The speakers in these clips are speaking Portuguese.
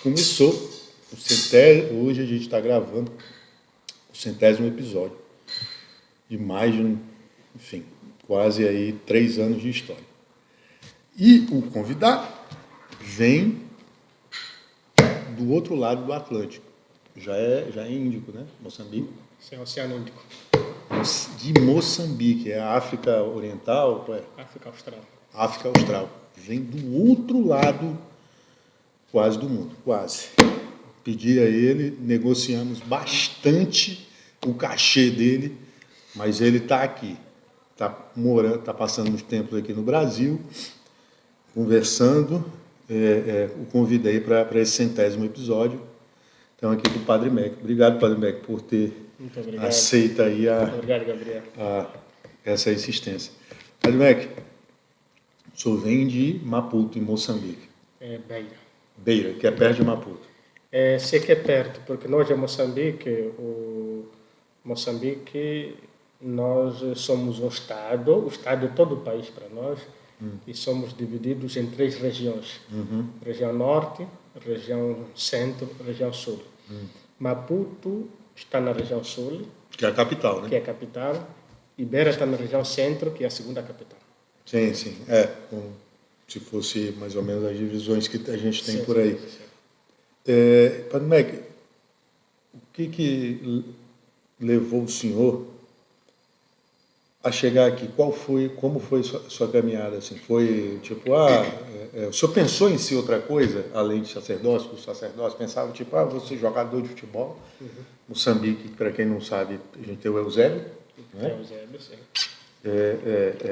começou o centésimo, hoje a gente está gravando o 100º episódio de mais de, enfim, quase aí 3 anos de história. E o convidado vem do outro lado do Atlântico. Já é Índico, né? Moçambique. Sim, Oceano Índico. De Moçambique, é a África Oriental? Qual é? África Austral. África Austral. Vem do outro lado quase do mundo, quase. Pedi a ele, negociamos bastante o cachê dele, mas ele está aqui. Está morando, está passando uns tempos aqui no Brasil, conversando. O convidei para esse 100º episódio. Então, aqui com o Padre Mac. Obrigado, Padre Mac, por ter aceito aí Obrigado, Gabriel. Essa insistência. Padre Mac, o senhor vem de Maputo, em Moçambique. Beira. Beira, que é perto de Maputo. Sei que é perto, porque nós em Moçambique, nós somos o Estado é todo o país para nós, e somos divididos em 3 regiões. Região Norte, região Centro, região Sul. Maputo está na região Sul. Que é a capital, né? Que é a capital. E Beira está na região Centro, que é a segunda capital. Sim, sim. Como se fosse mais ou menos as divisões que a gente tem por aí. Padre Mac, o que levou o senhor a chegar aqui? Como foi sua caminhada? Assim? Foi tipo, o senhor pensou em si outra coisa, além de sacerdócio? O sacerdócio pensava, tipo, vou ser jogador de futebol. Moçambique, para quem não sabe, a gente tem o Eusébio. Né? Eusébio, sim.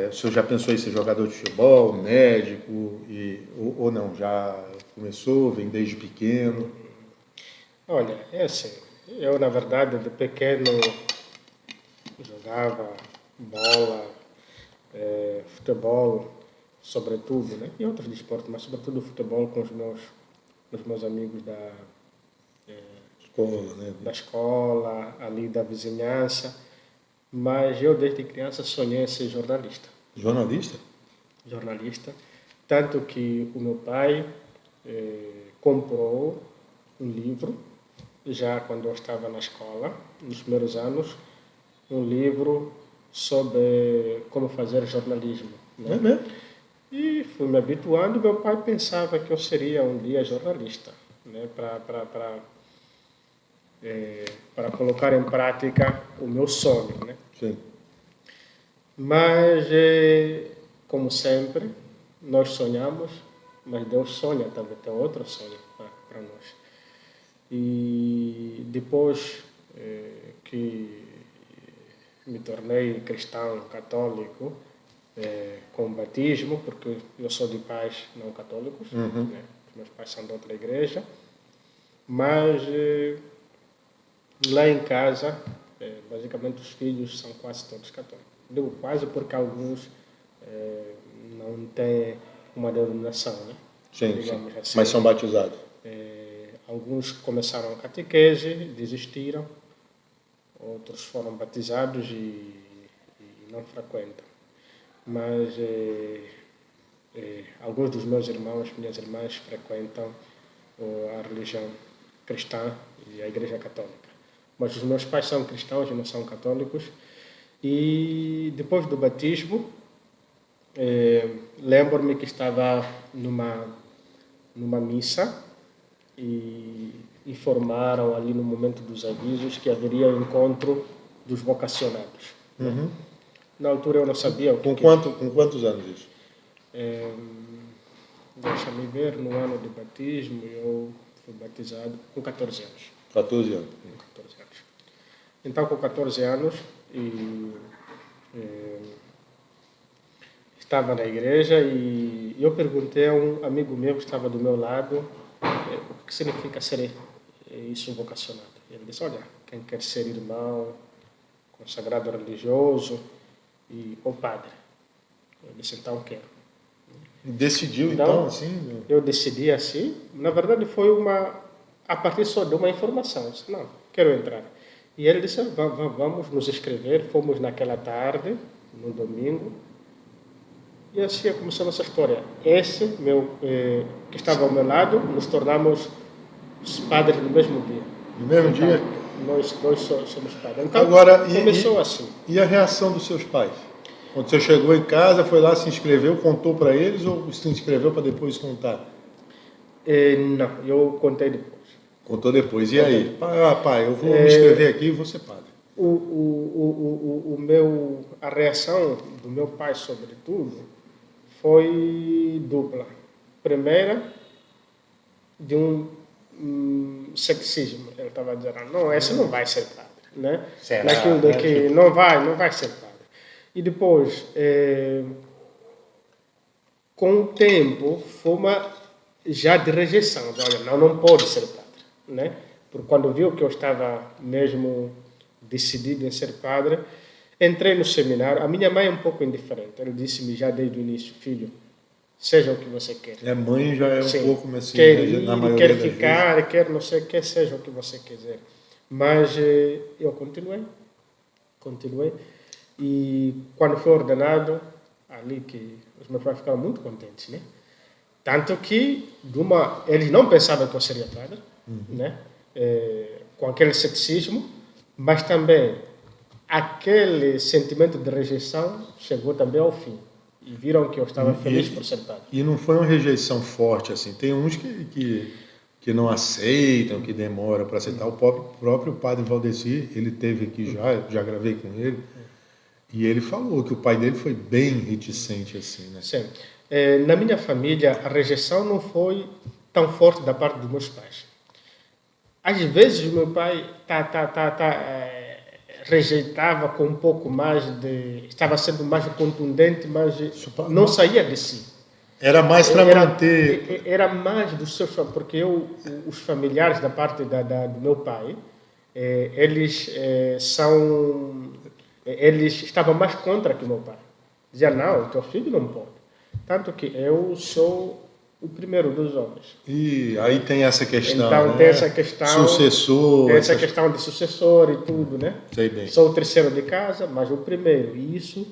O senhor já pensou em ser jogador de futebol, médico, ou não? Já começou, vem desde pequeno? Olha, é assim, eu na verdade de pequeno jogava bola, futebol, sobretudo, né? E outros desportos, mas sobretudo futebol com os meus amigos escola, né? Da escola, ali da vizinhança. Mas eu desde criança sonhei em ser jornalista. Jornalista? Jornalista. Tanto que o meu pai comprou um livro, já quando eu estava na escola, nos primeiros anos, um livro sobre como fazer jornalismo. Né? É mesmo? E fui me habituando. Meu pai pensava que eu seria um dia jornalista, né? Para colocar em prática o meu sonho. Né? Sim. Mas, como sempre, nós sonhamos, mas Deus sonha também, tem outro sonho para nós. E depois que me tornei cristão católico, com batismo, porque eu sou de pais não católicos, né? Meus pais são de outra igreja, mas lá em casa, basicamente os filhos são quase todos católicos. Digo quase porque alguns não têm uma denominação, né? Sim, digamos sim. Assim. Mas são batizados. Alguns começaram a catequese, desistiram, outros foram batizados e não frequentam. Mas alguns dos meus irmãos, minhas irmãs, frequentam a religião cristã e a igreja católica. Mas os meus pais são cristãos e não são católicos. E depois do batismo, lembro-me que estava numa missa e informaram ali no momento dos avisos que haveria o encontro dos vocacionados. Né? Na altura eu não sabia com quantos anos isso? Deixa-me ver, no ano de batismo eu fui batizado com 14 anos. 14 anos. Com 14 anos. Então, com 14 anos, estava na igreja e eu perguntei a um amigo meu que estava do meu lado o que significa ser isso vocacionado. Ele disse, olha, quem quer ser irmão, consagrado religioso ou padre. Eu disse, então quero. Decidiu então assim? Eu decidi assim. Na verdade foi a partir só de uma informação. Eu disse, não, quero entrar. E ele disse, vamos nos inscrever. Fomos naquela tarde, no domingo. E assim começou a nossa história. Esse, que estava ao meu lado, nos tornamos padres no mesmo dia. No mesmo Então, dia? nós dois somos padres. Então, Agora, começou assim. e a reação dos seus pais? Quando você chegou em casa, foi lá, se inscreveu, contou para eles ou se inscreveu para depois contar? Não, eu contei depois. Contou depois. E aí? Pai, eu vou me inscrever aqui e vou ser padre. A reação do meu pai, sobretudo, foi dupla. Primeira, de sexismo. Ele estava dizendo, não, esse não vai ser padre. Né? Será? Naquilo de que não vai ser padre. E depois, com o tempo, foi uma já de rejeição. Olha, não pode ser padre. Né? Porque quando viu que eu estava mesmo decidido em ser padre, entrei no seminário. A minha mãe é um pouco indiferente. Ela disse-me já desde o início, filho, seja o que você quer. A mãe já é Sim, um pouco assim, quer na ir, maioria quer das ficar, vezes. quer não sei o que, seja o que você quiser. Mas eu continuei. E quando foi ordenado, ali que os meus pais ficaram muito contentes, né? Tanto que eles não pensavam que eu seria padre, né? Com aquele ceticismo, mas também aquele sentimento de rejeição chegou também ao fim. E viram que eu estava feliz por ser padre. E não foi uma rejeição forte assim. Tem uns que não aceitam, que demoram para aceitar. O próprio padre Valdeci, ele teve aqui já gravei com ele, e ele falou que o pai dele foi bem reticente assim, né? Sim. Na minha família, a rejeição não foi tão forte da parte dos meus pais. Às vezes, o meu pai rejeitava com um pouco mais de... Estava sendo mais contundente, mas não saía de si. Era mais para manter... Era mais do seu... Porque os familiares da parte do meu pai, eles estavam mais contra que o meu pai. Dizia, não, o teu filho não pode. Tanto que eu sou o primeiro dos homens. E aí tem essa questão, então, né? Tem essa questão... Sucessor... Tem essa questão de sucessor e tudo, né? Sei bem. Sou o terceiro de casa, mas o primeiro. E isso,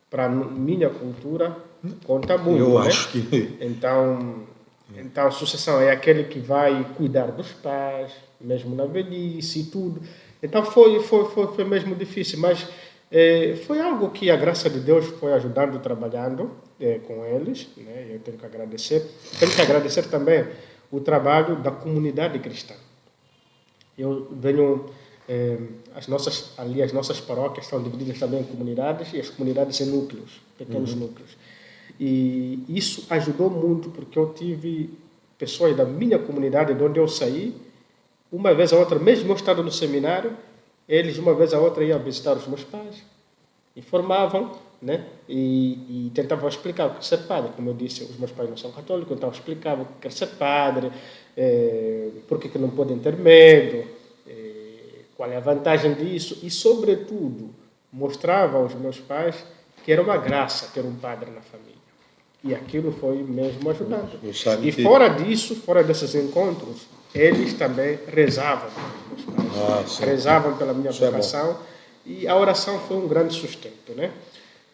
para minha cultura, conta muito, Eu né? acho que... Então, a sucessão é aquele que vai cuidar dos pais, mesmo na velhice e tudo. Então, foi mesmo difícil, mas foi algo que a graça de Deus foi ajudando, trabalhando com eles, né? Eu tenho que agradecer. Tenho que agradecer também o trabalho da comunidade cristã. Eu venho... as nossas paróquias estão divididas também em comunidades, e as comunidades em núcleos, pequenos núcleos. E isso ajudou muito, porque eu tive pessoas da minha comunidade, de onde eu saí, uma vez a outra, mesmo eu estando no seminário, eles uma vez a outra iam visitar os meus pais, informavam, né? E tentavam explicar o que é ser padre. Como eu disse, os meus pais não são católicos, então explicavam o que é ser padre, por que não podem ter medo, qual é a vantagem disso, e sobretudo mostrava aos meus pais que era uma graça ter um padre na família. E aquilo foi mesmo ajudando. E fora disso, fora desses encontros, eles também rezavam pelos meus pais. Rezavam pela minha vocação. E a oração foi um grande sustento, né?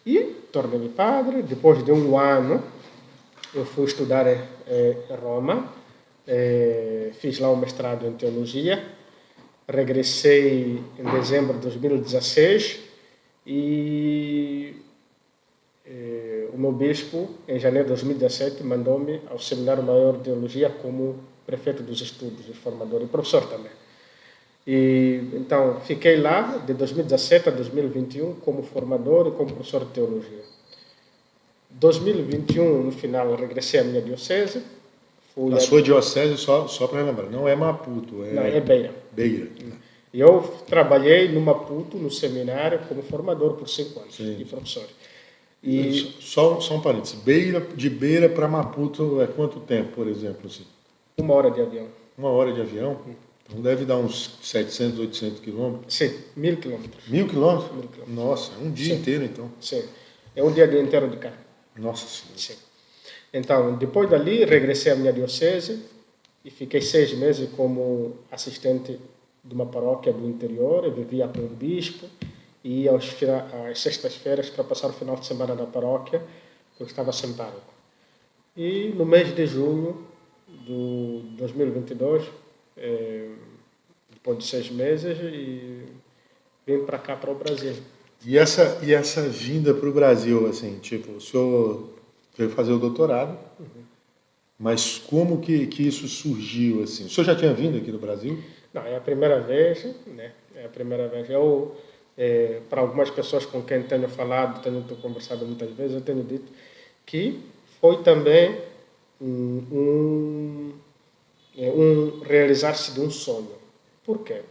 E tornei-me padre. Depois de um ano, eu fui estudar em Roma. Fiz lá um mestrado em teologia. Regressei em dezembro de 2016 e o meu bispo, em janeiro de 2017, mandou-me ao Seminário Maior de Teologia como prefeito dos estudos, e formador e professor também. E então fiquei lá de 2017 a 2021 como formador e como professor de teologia. 2021, no final, regressei à minha diocese. A sua diocese, só para lembrar, não é Maputo, não, é Beira. Beira. Eu trabalhei no Maputo, no seminário, como formador por 5 anos e professor. E só um parênteses, de Beira para Maputo é quanto tempo, por exemplo? Assim? 1 hora de avião. 1 hora de avião? Então deve dar uns 700, 800 quilômetros? Sim, 1.000 quilômetros. 1.000 quilômetros? Nossa, é um dia inteiro então. Sim, é um dia inteiro de carro. Nossa Senhora. Sim. Então, depois dali, regressei à minha diocese e fiquei 6 meses como assistente de uma paróquia do interior. Eu vivia com o bispo e ia às sextas-feiras para passar o final de semana na paróquia, eu estava sem pároco. E no mês de junho de 2022, depois de 6 meses, e vim para cá, para o Brasil. E essa vinda para o Brasil, assim, tipo, o senhor veio fazer o doutorado, mas como que isso surgiu, assim? O senhor já tinha vindo aqui no Brasil? Não, é a primeira vez, né? É a primeira vez. Eu, para algumas pessoas com quem tenho falado, tenho conversado muitas vezes, eu tenho dito que foi também um realizar-se de um sonho. Por quê?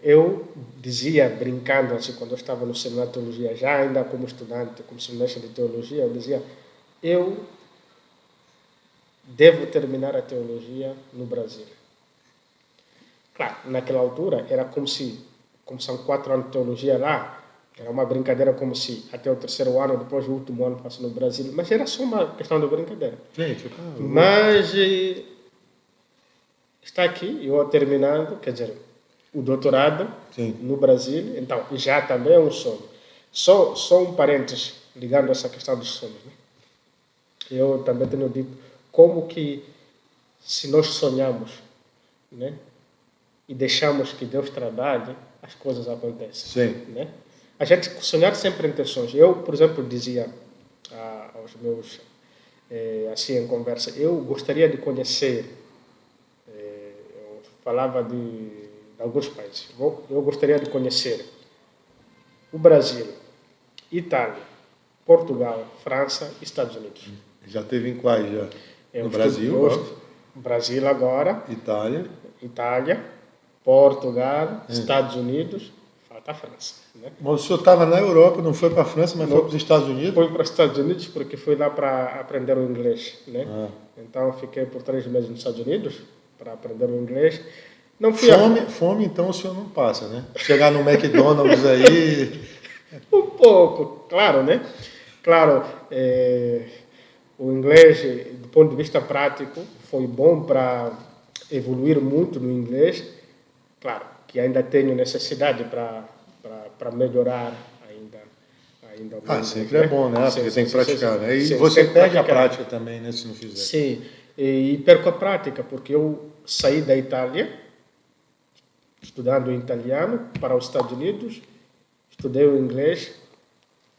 Eu dizia, brincando, assim, quando eu estava no seminário de teologia, já ainda como estudante, como seminarista de teologia, eu dizia, eu devo terminar a teologia no Brasil. Claro, naquela altura era como são 4 anos de teologia lá, era uma brincadeira como se até o 3º ano, depois do último ano fosse no Brasil, mas era só uma questão de brincadeira. Gente, mas está aqui, eu terminando, quer dizer, o doutorado no Brasil, então já também é um sonho. Só um parênteses ligando essa questão dos sonhos. Né? Eu também tenho dito como que se nós sonhamos, né, e deixamos que Deus trabalhe, as coisas acontecem. Sim. Né? A gente sonhar sempre em ter sonhos. Eu, por exemplo, dizia aos meus, assim em conversa, eu gostaria de conhecer, eu falava de alguns países, eu gostaria de conhecer o Brasil, Itália, Portugal, França e Estados Unidos. Já teve em quais já? No Brasil? Brasil agora. Itália, Portugal, Estados Unidos, falta a França. Né? Mas o senhor estava na Europa, não foi para a França, mas foi para os Estados Unidos? Fui para os Estados Unidos porque fui lá para aprender o inglês. Né? Então fiquei por 3 meses nos Estados Unidos para aprender o inglês. Não fui fome então o senhor não passa, né? Chegar no McDonald's aí... Um pouco, claro, né? Claro, o inglês, do ponto de vista prático, foi bom para evoluir muito no inglês. Claro, que ainda tenho necessidade para melhorar ainda mais. Sempre é bom, né? Porque tem que praticar, né? E você perde a prática também, né? Se não fizer. Sim, e perco a prática, porque eu saí da Itália, estudando italiano, para os Estados Unidos, estudei o inglês,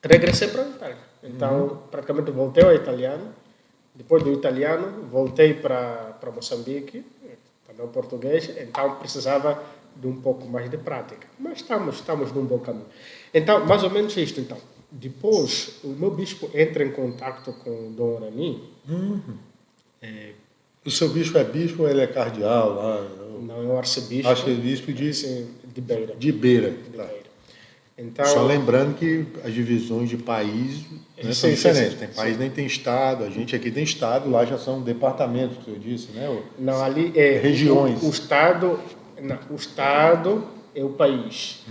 regressei para a Itália. Então, praticamente voltei ao italiano. Depois do italiano, voltei para Moçambique, também o português. Então, precisava de um pouco mais de prática. Mas estamos num bom caminho. Então, mais ou menos isto. Então, depois, o meu bispo entra em contato com o Dom Orani. O seu bispo é bispo ou ele é cardeal lá? Não, é o arcebispo. Arcebispo de Beira. De Beira. Beira. Então, só lembrando que as divisões de país, né, são diferentes. Tem país nem tem estado, a gente aqui tem estado, lá já são departamentos, que eu disse, né? Não, ali é regiões. O estado é o país.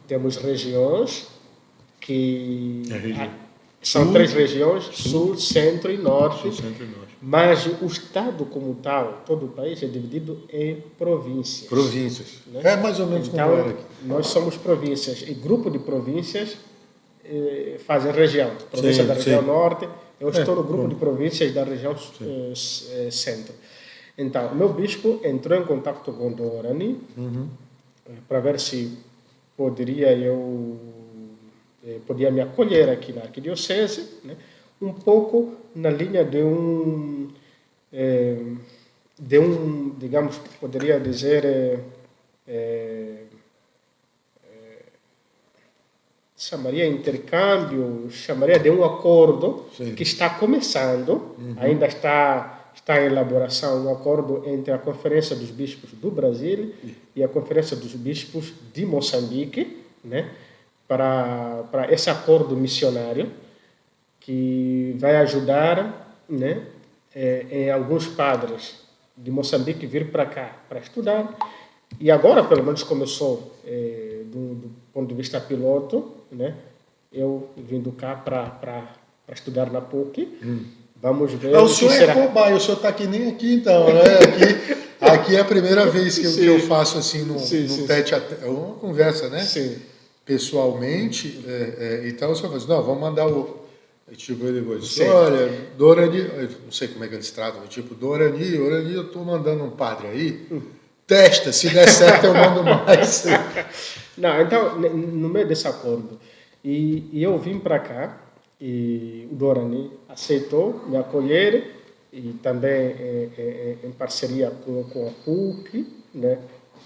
Temos regiões que são 3 regiões, sul, centro e norte. Mas o estado como tal, todo o país é dividido em províncias. Né? É mais ou menos então, como era aqui. Nós somos províncias e grupo de províncias fazem região. Província da região norte, eu estou no grupo de províncias da região centro. Então, o meu bispo entrou em contato com o Dom Orani para ver se podia me acolher aqui na arquidiocese, né? Um pouco na linha de digamos, poderia dizer, chamaria intercâmbio, chamaria de um acordo que está começando, ainda está em elaboração, um acordo entre a Conferência dos Bispos do Brasil e a Conferência dos Bispos de Moçambique, né, para esse acordo missionário, que vai ajudar, né, em alguns padres de Moçambique vir para cá para estudar. E agora, pelo menos, começou do ponto de vista piloto, né, eu vindo cá para estudar na PUC. Vamos ver. O senhor é cobaia, o senhor está aqui nem aqui, então, né? Aqui é a primeira vez que eu faço assim no tete a tete, uma conversa, né? Sim. Pessoalmente, então o senhor fala assim, não, vamos mandar Aí, tipo, ele disse, Sim. olha, Dorani, eu não sei como é que eles tratam, mas tipo, Dorani, eu estou mandando um padre aí, testa, se der certo eu mando mais. Não, então, no meio desse acordo, e eu vim para cá, e o Dorani aceitou me acolher, e também em parceria com a PUC, né?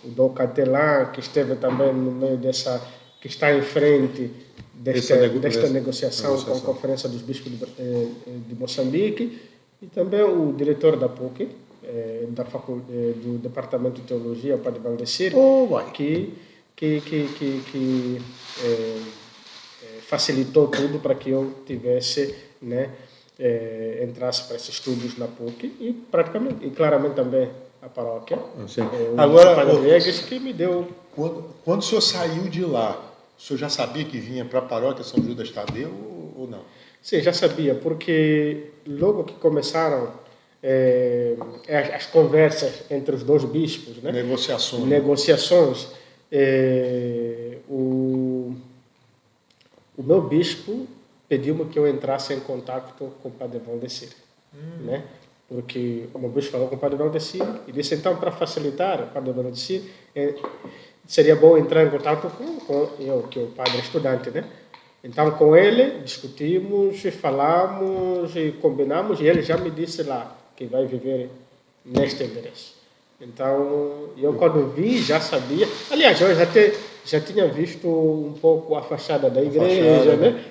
O Dom Catelã, que esteve também no meio dessa, que está em frente desta negociação com a Conferência dos Bispos de Moçambique, e também o diretor da PUC, do Departamento de Teologia, o Padre Valdecir, que facilitou tudo para que eu tivesse, né, entrasse para esses estudos na PUC e praticamente, e claramente também a paróquia. Agora, Padre Viegas, que me deu... Quando o senhor saiu de lá, o senhor já sabia que vinha para a paróquia São Judas Tadeu ou não? Sim, já sabia, porque logo que começaram as conversas entre os dois bispos, né? Negociações, o meu bispo pediu-me que eu entrasse em contato com o Padre Valdecir, né? Porque o meu bispo falou com o Padre Valdecir e disse, então, para facilitar o Padre Valdecir, seria bom entrar em contato com eu, que é o padre estudante, né? Então, com ele, discutimos, falamos e combinamos, e ele já me disse lá que vai viver neste endereço. Então, eu quando vi, já sabia. Aliás, eu já tinha visto um pouco a fachada da igreja, né?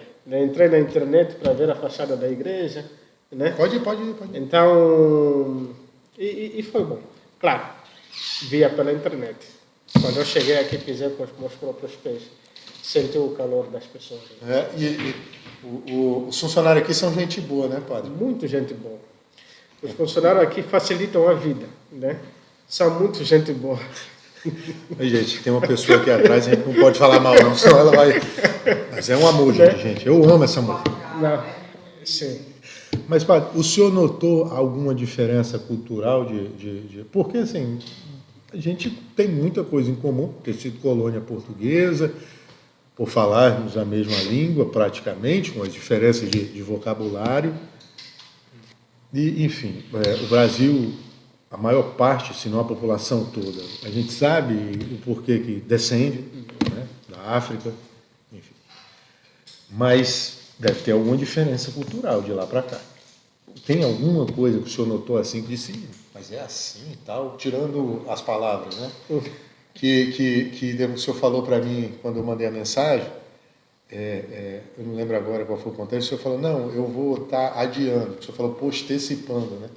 Entrei na internet para ver a fachada da igreja, né? Pode ir. Então, e foi bom. Claro, via pela internet. Quando eu cheguei aqui, pisei com os meus próprios pés. Sentiu o calor das pessoas. Os funcionários aqui são gente boa, né, padre? Muito gente boa. Os funcionários aqui facilitam a vida, né? São muito gente boa. Gente, tem uma pessoa aqui atrás, a gente não pode falar mal não, senão ela vai... Mas é um amor, gente. Eu amo essa mulher. Não, sim. Mas, padre, o senhor notou alguma diferença cultural Porque, assim, a gente tem muita coisa em comum, por ter sido colônia portuguesa, por falarmos a mesma língua, praticamente, com as diferenças de vocabulário. E, enfim, o Brasil, a maior parte, se não a população toda, a gente sabe o porquê que descende, né, da África, enfim. Mas deve ter alguma diferença cultural de lá para cá. Tem alguma coisa que o senhor notou assim, que disse, mas é assim e tal, tirando as palavras, né? Que o senhor falou para mim quando eu mandei a mensagem, eu não lembro agora qual foi o contexto, o senhor falou, não, eu vou estar adiando, o senhor falou postecipando, né?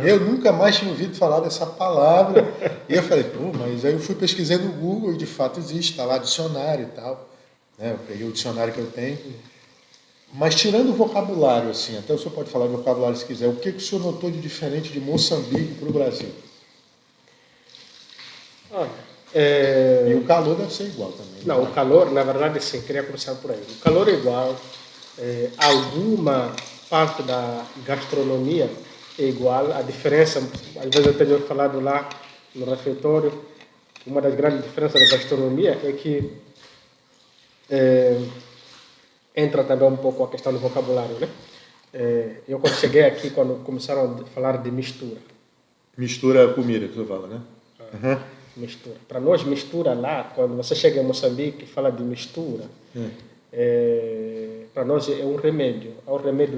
Eu nunca mais tinha ouvido falar dessa palavra, e eu falei, mas aí eu fui pesquisar no Google e de fato existe, está lá dicionário e tal, né? Eu peguei o dicionário que eu tenho, mas tirando o vocabulário, assim, até o senhor pode falar de vocabulário se quiser, o que o senhor notou de diferente de Moçambique para o Brasil? E o calor deve ser igual também. Não, o calor, na verdade, sim, queria começar por aí. O calor é igual, alguma parte da gastronomia é igual, a diferença, às vezes eu tenho falado lá no refeitório, uma das grandes diferenças da gastronomia é que entra também um pouco a questão do vocabulário, né? Eu quando cheguei aqui, quando começaram a falar de mistura. Mistura comida, que você fala, né? Mistura. Para nós, mistura lá, quando você chega em Moçambique e fala de mistura, para nós é um remédio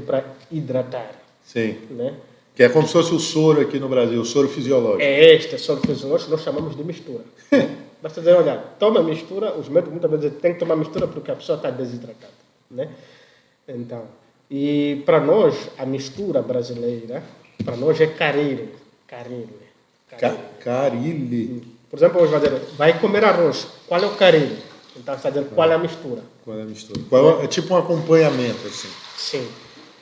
para hidratar. Sim. Né? Que é como se fosse o soro aqui no Brasil, o soro fisiológico. Este soro fisiológico nós chamamos de mistura. Basta dizer, olha, toma mistura, os médicos muitas vezes têm que tomar mistura porque a pessoa está desidratada. Né? Então, e para nós, a mistura brasileira, para nós é caril. Caril. Por exemplo, hoje vai dizer, vai comer arroz, qual é o caril? Então, está dizendo qual é a mistura. Qual é a mistura? É tipo um acompanhamento, assim. Sim.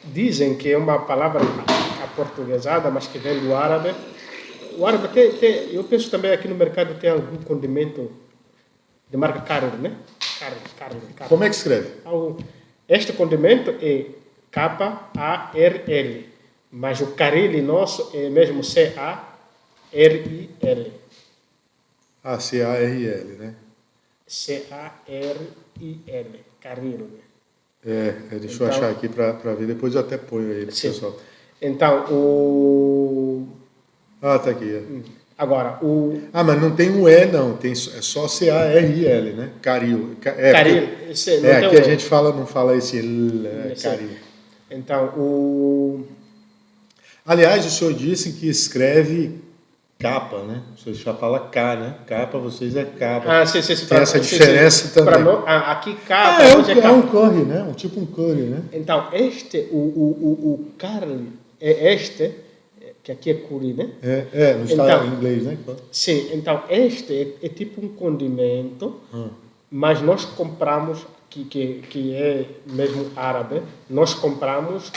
Dizem que é uma palavra aportuguesada, mas que vem do árabe. O árabe eu penso também aqui no mercado tem algum condimento de marca Caril, né? Caril. Como é que escreve? Este condimento é K-A-R-L, mas o Caril nosso é mesmo C-A-R-I-L. C-A-R-L, né? C-A-R-I-L, Caril. Deixa eu achar aqui para ver, depois eu até ponho aí pro sim. pessoal. Então, Tá aqui. Agora, mas não tem um E, não. É só C-A-R-I-L, né? Caril. Caril. Aqui a gente não fala esse L, Caril. Então, Aliás, o senhor disse que escreve capa, né? O senhor já fala K, né? K para vocês é capa. Sim. Tem essa diferença também. Aqui K é um curry, né? Tipo um curry, né? Então, o curry é que aqui é curry, né? No estado em inglês, né? Sim, então este é tipo um condimento, mas nós compramos, que é mesmo árabe, nós compramos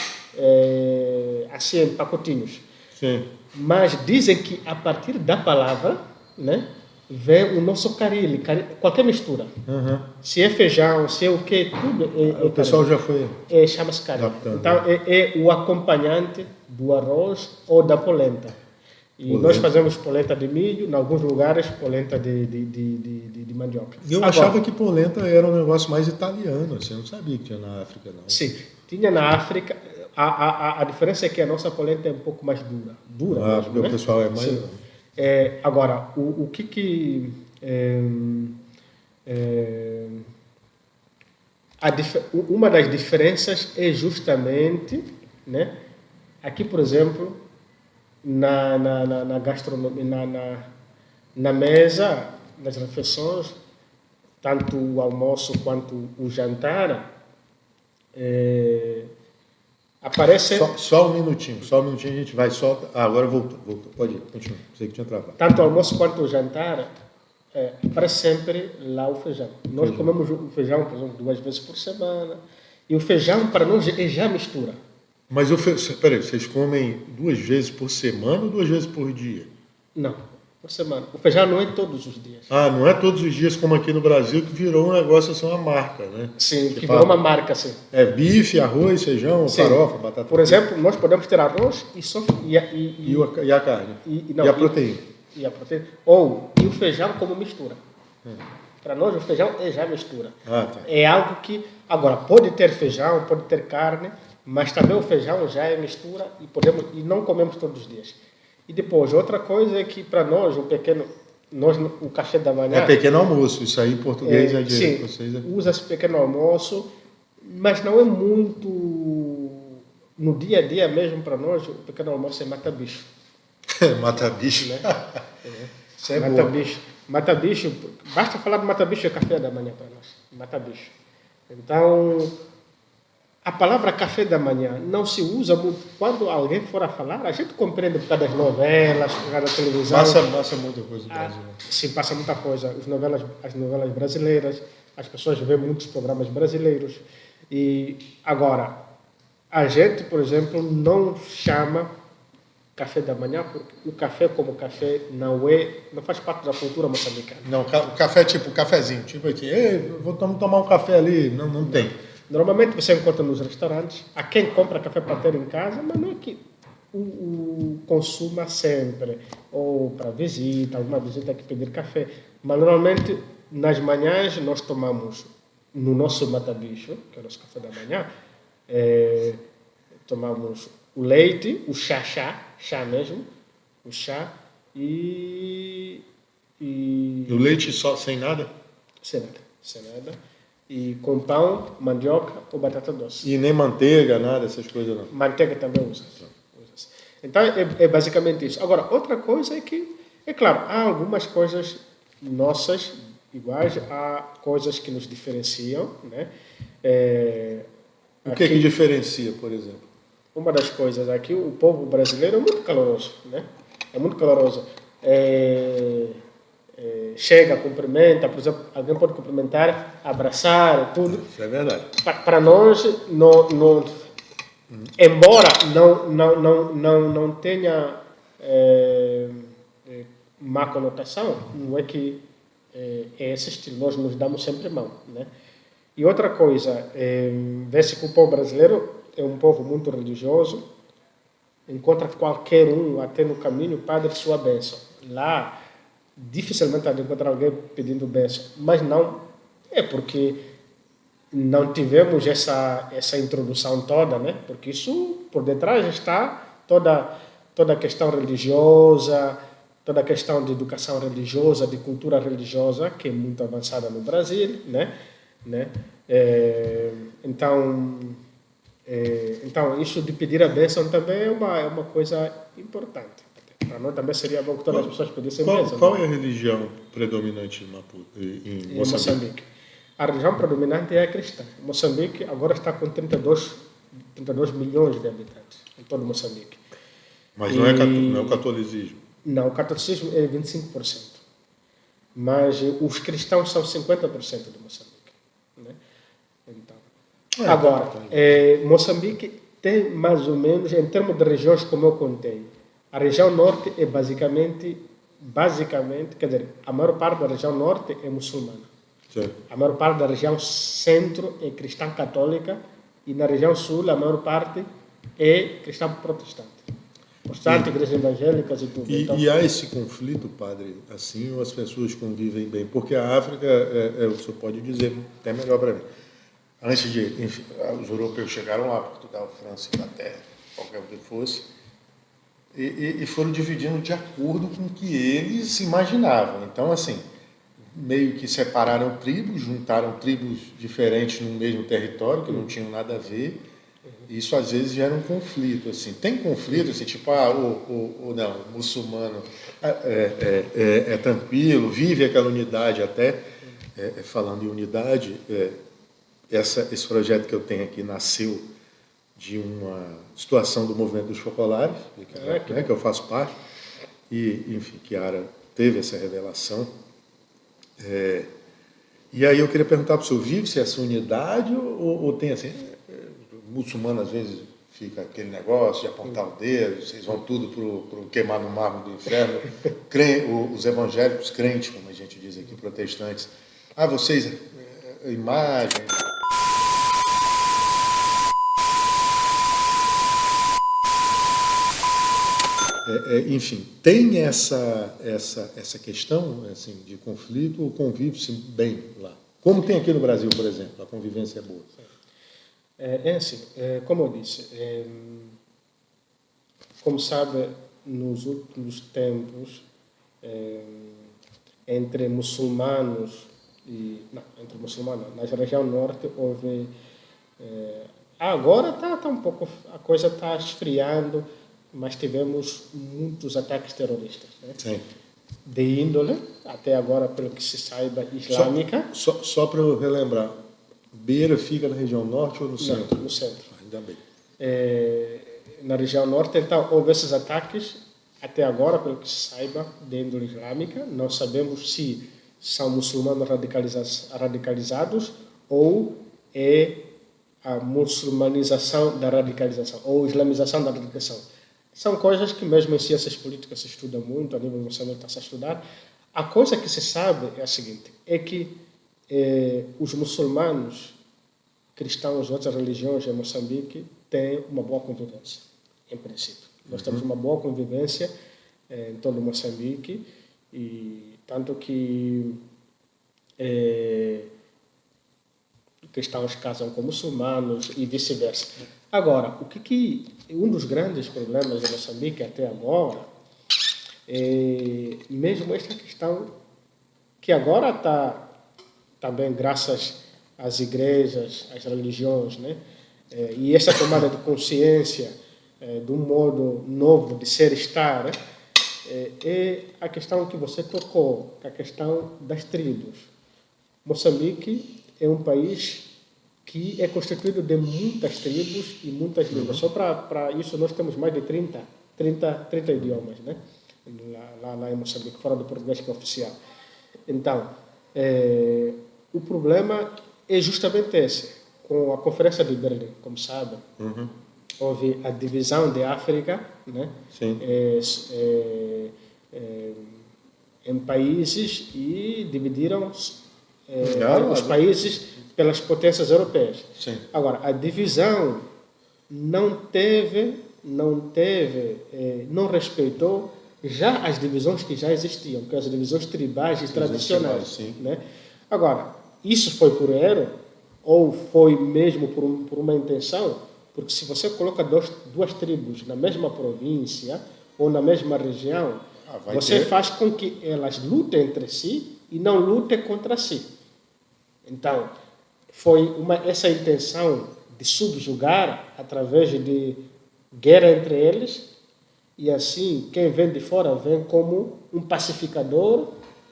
assim em pacotinhos. Sim. Mas dizem que a partir da palavra, né, vem o nosso caril, qualquer mistura. Se é feijão, se é o que, tudo o pessoal já foi... chama-se caril. Então, é o acompanhante do arroz ou da polenta. E nós fazemos polenta de milho, em alguns lugares polenta de mandioca. Eu achava que polenta era um negócio mais italiano, assim, eu não sabia que tinha na África, não. Sim, tinha na África. A diferença é que a nossa polenta é um pouco mais dura mesmo, porque né? o pessoal é mais... Agora, uma das diferenças é justamente, né? Aqui, por exemplo, na gastronomia, na mesa, nas refeições, tanto o almoço quanto o jantar, aparece... Só um minutinho, a gente vai só... agora voltou. Pode ir, continua. Sei que tinha travado. Tanto o almoço quanto o jantar, aparece sempre lá o feijão. Nós comemos o feijão, por exemplo, 2 vezes por semana. E o feijão, para nós, é já mistura. Mas peraí, vocês comem 2 vezes por semana ou 2 vezes por dia? Não, por semana. O feijão não é todos os dias. Não é todos os dias como aqui no Brasil, que virou um negócio assim, uma marca, né? Sim, que virou uma marca, sim. Bife, arroz, feijão, farofa, batata. Por exemplo, nós podemos ter arroz e a carne. E a proteína. E a proteína. E o feijão como mistura. Para nós, o feijão é já mistura. Tá. É algo que... Agora, pode ter feijão, pode ter carne, mas também o feijão já é mistura e não comemos todos os dias. E depois, outra coisa é que para nós, o café da manhã... É pequeno almoço, isso aí em português é de sim, vocês. Usa-se pequeno almoço, mas não é muito... No dia a dia mesmo, para nós, o pequeno almoço é mata-bicho. Mata-bicho, né? Mata-bicho. Mata-bicho, basta falar de mata-bicho é café da manhã para nós. Mata-bicho. Então, a palavra café da manhã não se usa muito. Quando alguém for a falar, a gente compreende por causa das novelas, por causa da televisão. Passa muita coisa no Brasil. Sim, passa muita coisa. As novelas brasileiras, as pessoas veem muitos programas brasileiros. E agora, a gente, por exemplo, não chama café da manhã, porque o café como café não faz parte da cultura moçambicana. Não, o café tipo cafezinho, tipo aqui, vou tomar um café ali, não tem. Normalmente você encontra nos restaurantes, há quem compra café para ter em casa, mas não é que o consuma sempre, ou para visita, alguma visita que pedir café. Mas normalmente, nas manhãs, nós tomamos, no nosso mata-bicho, que é o nosso café da manhã, tomamos o leite, o chá mesmo, o chá e o leite só, sem nada? Sem nada. E com pão, mandioca ou batata doce. E nem manteiga, nada, essas coisas não? Manteiga também usa. Então, é basicamente isso. Agora, outra coisa é que, é claro, há algumas coisas nossas iguais, há coisas que nos diferenciam, né? O que diferencia, por exemplo? Uma das coisas aqui, o povo brasileiro é muito caloroso, né? É muito caloroso. Chega, cumprimenta, por exemplo, alguém pode cumprimentar, abraçar, tudo. Isso é verdade. Para nós, embora não tenha má conotação, não é que é esse estilo, nós nos damos sempre mão, né? E outra coisa, vê-se que o povo brasileiro é um povo muito religioso, encontra qualquer um, até no caminho, padre, sua bênção. Lá, dificilmente vai encontrar alguém pedindo bênção, mas não é porque não tivemos essa introdução toda, né? Porque isso por detrás está toda a questão religiosa, toda a questão de educação religiosa, de cultura religiosa, que é muito avançada no Brasil, né? Então, isso de pedir a bênção também é uma coisa importante. Para nós também seria bom que todas as pessoas pedissem bênção. Qual é a religião predominante em Moçambique? A religião predominante é a cristã. Moçambique agora está com 32 milhões de habitantes, em todo Moçambique. Mas não é o catolicismo? Não, o catolicismo é 25%. Mas os cristãos são 50% de Moçambique. Né? Então, agora, Moçambique tem mais ou menos, em termos de regiões, como eu contei, a região norte é basicamente, quer dizer, a maior parte da região norte é muçulmana. Sim. A maior parte da região centro é cristã católica e na região sul a maior parte é cristã protestante. Protestante, igrejas evangélicas e tudo. E há esse conflito, padre, assim, ou as pessoas convivem bem? Porque a África, o senhor pode dizer até melhor para mim. Antes enfim, os europeus chegaram lá, Portugal, França, Inglaterra, qualquer que fosse, e foram dividindo de acordo com o que eles imaginavam. Então, assim, meio que separaram tribos, juntaram tribos diferentes no mesmo território, que não tinham nada a ver. Isso às vezes gera um conflito. Assim. Tem conflito, assim, tipo, não, o muçulmano é tranquilo, vive aquela unidade até. Falando em unidade, esse projeto que eu tenho aqui nasceu de uma situação do movimento dos focolares, que eu faço parte, e, enfim, Chiara teve essa revelação. E aí eu queria perguntar para o senhor, vive-se essa unidade ou tem assim, muçulmano às vezes fica aquele negócio de apontar o dedo, vocês vão tudo para o queimar no mármore do inferno, os evangélicos crentes, como a gente diz aqui, protestantes, vocês, imagem... enfim, tem essa questão assim, de conflito ou convive-se bem lá? Como tem aqui no Brasil, por exemplo, a convivência é boa? Assim, como eu disse, como sabe, nos últimos tempos, entre muçulmanos na região norte houve... agora tá um pouco, a coisa está esfriando, mas tivemos muitos ataques terroristas, né? Sim. De índole, até agora, pelo que se saiba, islâmica. Só para eu relembrar, Beira fica na região norte ou no centro? Não, no centro. Ainda bem. Na região norte, então, houve esses ataques, até agora, pelo que se saiba, de índole islâmica. Não sabemos se são muçulmanos radicalizados ou é a muçulmanização da radicalização, ou islamização da radicalização. São coisas que mesmo em ciências políticas se estuda muito, a nível nacional está-se a estudar. A coisa que se sabe é a seguinte, é que os muçulmanos, cristãos de outras religiões em Moçambique têm uma boa convivência, em princípio. Nós temos uma boa convivência em todo Moçambique, e tanto que cristãos casam com muçulmanos e vice-versa. Agora, um dos grandes problemas de Moçambique até agora é mesmo esta questão que agora está bem graças às igrejas, às religiões, né? E essa tomada de consciência de um modo novo de ser e estar, né? É a questão que você tocou, a questão das tribos. Moçambique é um país que é constituído de muitas tribos e muitas línguas. Só para isso nós temos mais de 30 idiomas, né? Lá em Moçambique, fora do português que é oficial. Então, o problema é justamente esse. Com a Conferência de Berlim, como sabem, houve a divisão de África, né? Sim. Em países e dividiram os países pelas potências europeias. Sim. Agora, a divisão não respeitou já as divisões que já existiam, que as divisões tribais e tradicionais. Sim. Né? Agora, isso foi por erro ou foi mesmo por uma intenção, porque se você coloca duas tribos na mesma província ou na mesma região, você faz com que elas lutem entre si e não lutem contra si. Então, foi essa intenção de subjugar através de guerra entre eles, e assim quem vem de fora vem como um pacificador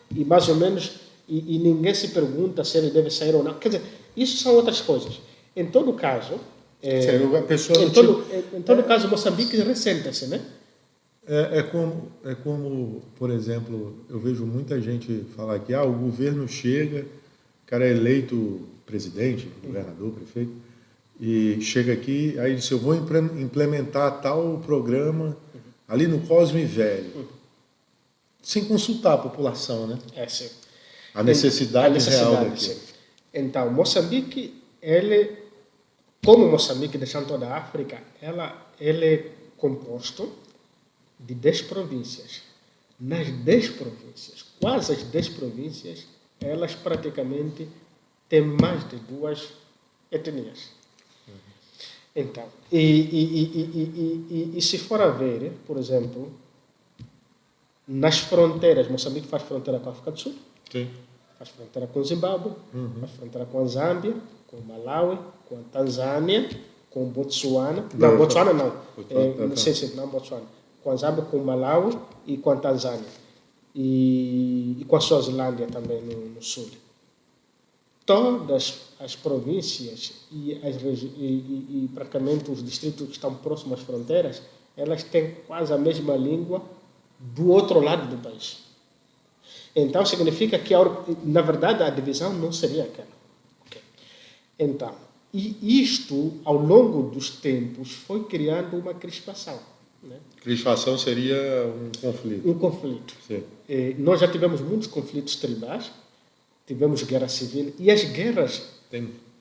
e mais ou menos e ninguém se pergunta se ele deve sair ou não. Quer dizer, isso são outras coisas. Em todo caso, em todo caso, Moçambique ressenta-se, né? É como, por exemplo, eu vejo muita gente falar que o governo chega, o cara é eleito presidente, governador, prefeito, e chega aqui, aí diz, eu vou implementar tal programa ali no Cosme Velho, sem consultar a população, né? Sim. A necessidade real daquilo. Sim. Então, Moçambique, como Moçambique, deixando toda a África, ele é composto de 10 províncias. Nas 10 províncias, quase as 10 províncias, elas praticamente têm mais de 2 etnias. Então, e se for a ver, por exemplo, nas fronteiras, Moçambique faz fronteira com a África do Sul, sim, faz fronteira com o Zimbábue, faz fronteira com a Zâmbia, com o Malawi, com a Tanzânia, com o Botsuana. Não, Botsuana não. Não, Botsuana. Com a Zâmbia, com o Malawi e com a Tanzânia. E com a Suazilândia também no sul. Todas as províncias e praticamente os distritos que estão próximos às fronteiras, elas têm quase a mesma língua do outro lado do país. Então, significa que, na verdade, a divisão não seria aquela. Okay. Então, e isto, ao longo dos tempos, foi criando uma crispação. Né? Crispação seria um conflito. Um conflito. Sim. Nós já tivemos muitos conflitos tribais, tivemos guerra civil, e as guerras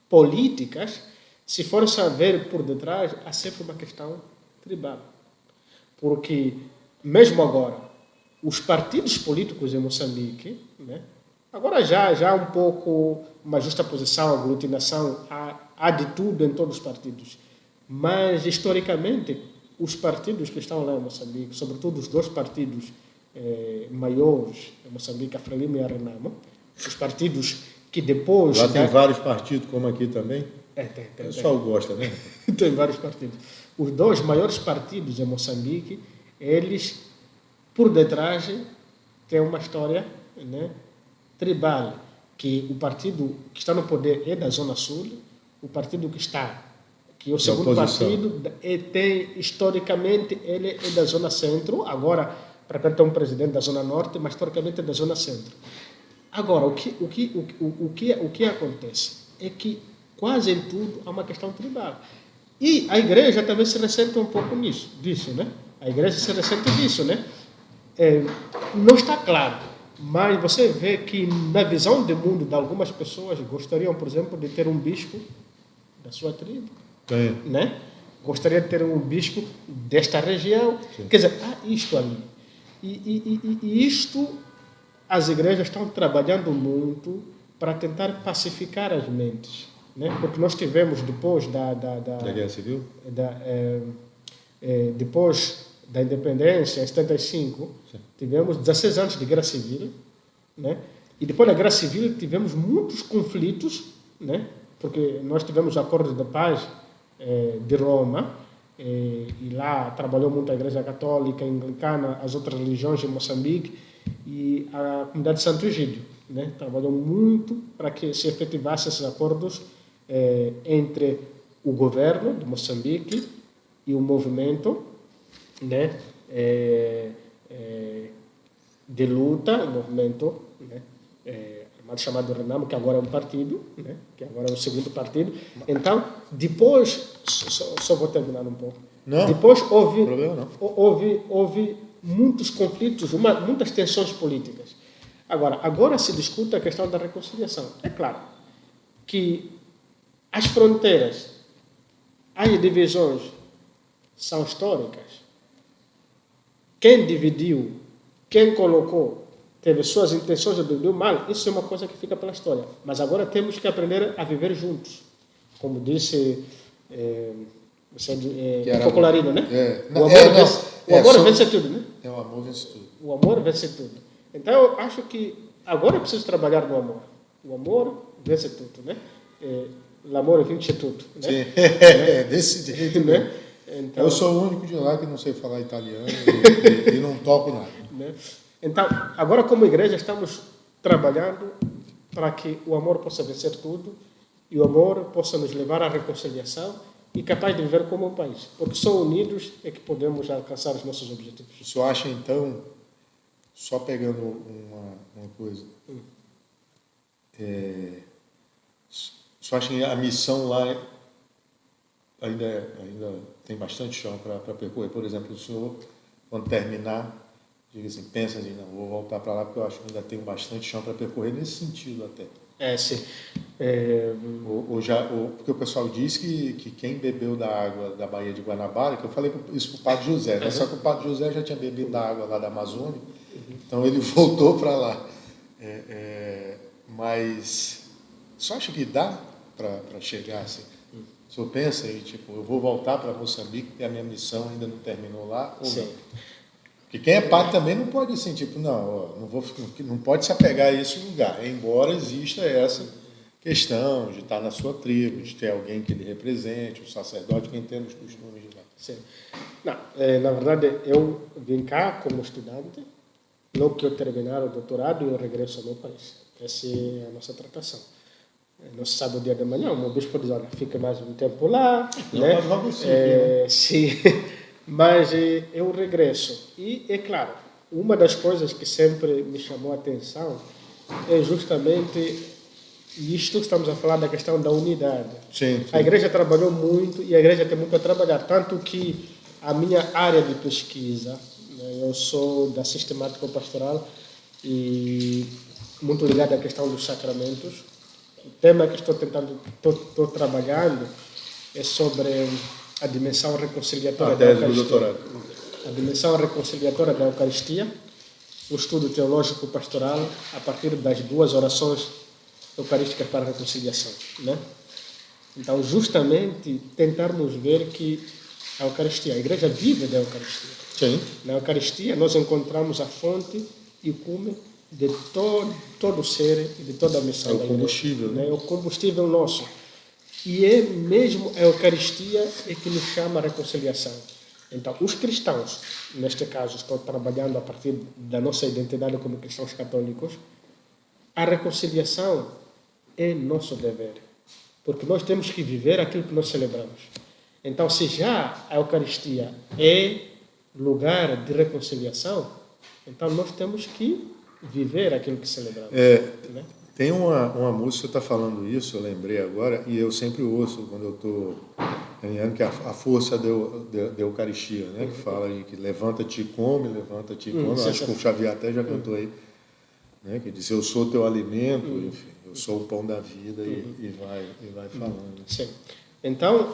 políticas, se for saber por detrás, há sempre uma questão tribal. Porque, mesmo agora, os partidos políticos em Moçambique, né, agora já há um pouco uma justa posição, aglutinação, há de tudo em todos os partidos. Mas, historicamente, os partidos que estão lá em Moçambique, sobretudo os 2 partidos maiores em Moçambique, a Frelimo e a Renamo, os partidos que depois... Lá tem vários partidos, como aqui também? Tem. O pessoal gosta, né? Tem vários partidos. Os 2 maiores partidos em Moçambique, eles, por detrás, têm uma história, né, tribal, que o partido que está no poder é da Zona Sul, o partido que é o segundo partido, historicamente, ele é da Zona Centro, agora, para cá tem um presidente da Zona Norte, mas historicamente é da Zona Centro. Agora, o que acontece é que quase em tudo há uma questão tribal. E a igreja também se ressente um pouco disso, né? A igreja se ressente disso, né? Não está claro, mas você vê que na visão de mundo de algumas pessoas gostariam, por exemplo, de ter um bispo da sua tribo, né? Gostaria de ter um bispo desta região. Sim. Quer dizer, há isto ali. E isto, as igrejas estão trabalhando muito para tentar pacificar as mentes, né? Porque nós tivemos, depois da Guerra Civil? Depois da independência, em 75, sim, tivemos 16 anos de guerra civil, né? E depois da guerra civil tivemos muitos conflitos, né? Porque nós tivemos o acordo de paz de Roma, e lá trabalhou muito a Igreja Católica, Anglicana, as outras religiões em Moçambique, e a comunidade de Santo Egídio, né? Trabalhou muito para que se efetivassem esses acordos entre o governo de Moçambique e o movimento, né, de luta, o movimento, né, chamado Renamo, que agora é um partido, né, que agora é o segundo partido. Então, depois, só vou terminar um pouco. Não, depois houve muitos conflitos, muitas tensões políticas. Agora se discute a questão da reconciliação. É claro que as fronteiras, as divisões são históricas. Quem dividiu, quem colocou, teve suas intenções do mal, isso é uma coisa que fica pela história. Mas agora temos que aprender a viver juntos. Como disse Cocolarino, né? O amor vence tudo, né? O amor vence tudo. O amor vence tudo. Então eu acho que agora é preciso trabalhar no amor. O amor vence tudo, né? L'amore vince tudo, né? Sim, desse jeito, né? Então, eu sou o único de lá que não sei falar italiano e não toco nada. Né? Então, agora como igreja estamos trabalhando para que o amor possa vencer tudo e o amor possa nos levar à reconciliação e capaz de viver como um país. Porque só unidos é que podemos alcançar os nossos objetivos. O senhor acha, então, só pegando uma coisa, o senhor acha que a missão lá ainda tem bastante chão para percorrer? Por exemplo, o senhor, quando terminar, diga assim, pensa assim, não, vou voltar para lá porque eu acho que ainda tenho bastante chão para percorrer nesse sentido até. Sim. Porque o pessoal diz que quem bebeu da água da Baía de Guanabara, que eu falei isso para o Padre José, né? Só que o Padre José já tinha bebido da água lá da Amazônia, então ele voltou para lá. Mas só acha que dá para chegar assim? O senhor pensa aí, tipo, eu vou voltar para Moçambique porque a minha missão ainda não terminou lá? Ou Sim. não? Porque quem é padre também não pode assim, tipo, não pode se apegar a esse lugar, embora exista essa questão de estar na sua tribo, de ter alguém que lhe represente, o sacerdote que entenda os costumes de lá. Sim. Não, na verdade, eu vim cá como estudante, logo que eu terminar o doutorado, eu regresso ao meu país. Essa é a nossa tratação. Não se sabe o dia de manhã, o meu bispo diz, olha, fica mais um tempo lá. Né? Sim, mas eu regresso. E, é claro, uma das coisas que sempre me chamou a atenção é justamente isto que estamos a falar da questão da unidade. Sim. A igreja trabalhou muito e a igreja tem muito a trabalhar, tanto que a minha área de pesquisa, né, eu sou da sistemática pastoral e muito ligado à questão dos sacramentos. O tema que estou trabalhando é sobre a dimensão reconciliatória da Eucaristia. A dimensão reconciliatória da Eucaristia, o estudo teológico pastoral a partir das 2 orações eucarísticas para a reconciliação, né? Então, justamente tentarmos ver que a Eucaristia, a Igreja vive da Eucaristia. Sim. Na Eucaristia nós encontramos a fonte e o cume de todo o ser e de toda a missão da Igreja. Combustível, né? É o combustível nosso. E é mesmo a Eucaristia que nos chama a reconciliação. Então, os cristãos, neste caso, estão trabalhando a partir da nossa identidade como cristãos católicos, a reconciliação é nosso dever, porque nós temos que viver aquilo que nós celebramos. Então, se já a Eucaristia é lugar de reconciliação, então nós temos que viver aquilo que celebramos. Né? Tem uma música, você está falando isso, eu lembrei agora, e eu sempre ouço quando eu estou caminhando, que é a força da Eucaristia, né? Que fala aí que levanta-te e come, levanta-te e come. Acho que o Xavier até já cantou aí, né? Que diz, eu sou teu alimento, enfim, eu sou o pão da vida e vai falando. Sim. Então,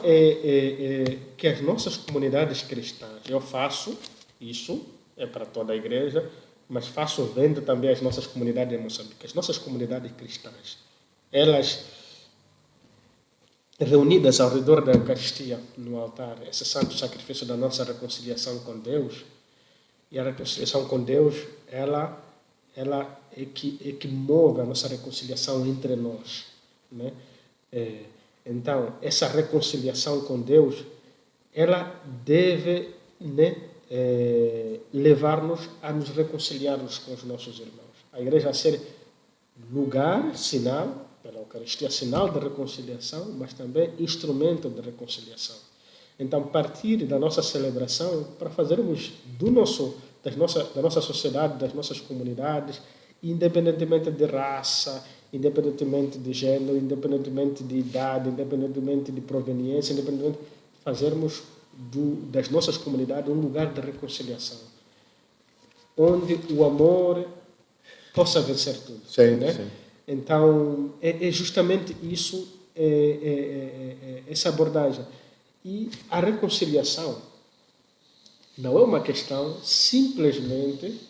que as nossas comunidades cristãs, eu faço isso, é para toda a igreja, mas faço vendo também as nossas comunidades em Moçambique. As nossas comunidades cristãs, elas reunidas ao redor da Eucaristia no altar, esse santo sacrifício da nossa reconciliação com Deus, e a reconciliação com Deus, ela é que move a nossa reconciliação entre nós, né? Então, essa reconciliação com Deus, ela deve, né, levar-nos a nos reconciliarmos com os nossos irmãos. A igreja a ser lugar, sinal, pela Eucaristia, sinal de reconciliação, mas também instrumento de reconciliação. Então, partir da nossa celebração para fazermos da nossa sociedade, das nossas comunidades, independentemente de raça, independentemente de gênero, independentemente de idade, independentemente de proveniência, independentemente, fazermos das nossas comunidades um lugar de reconciliação, onde o amor possa vencer tudo. Sim, né? sim. Então, é justamente isso, essa abordagem. E a reconciliação não é uma questão simplesmente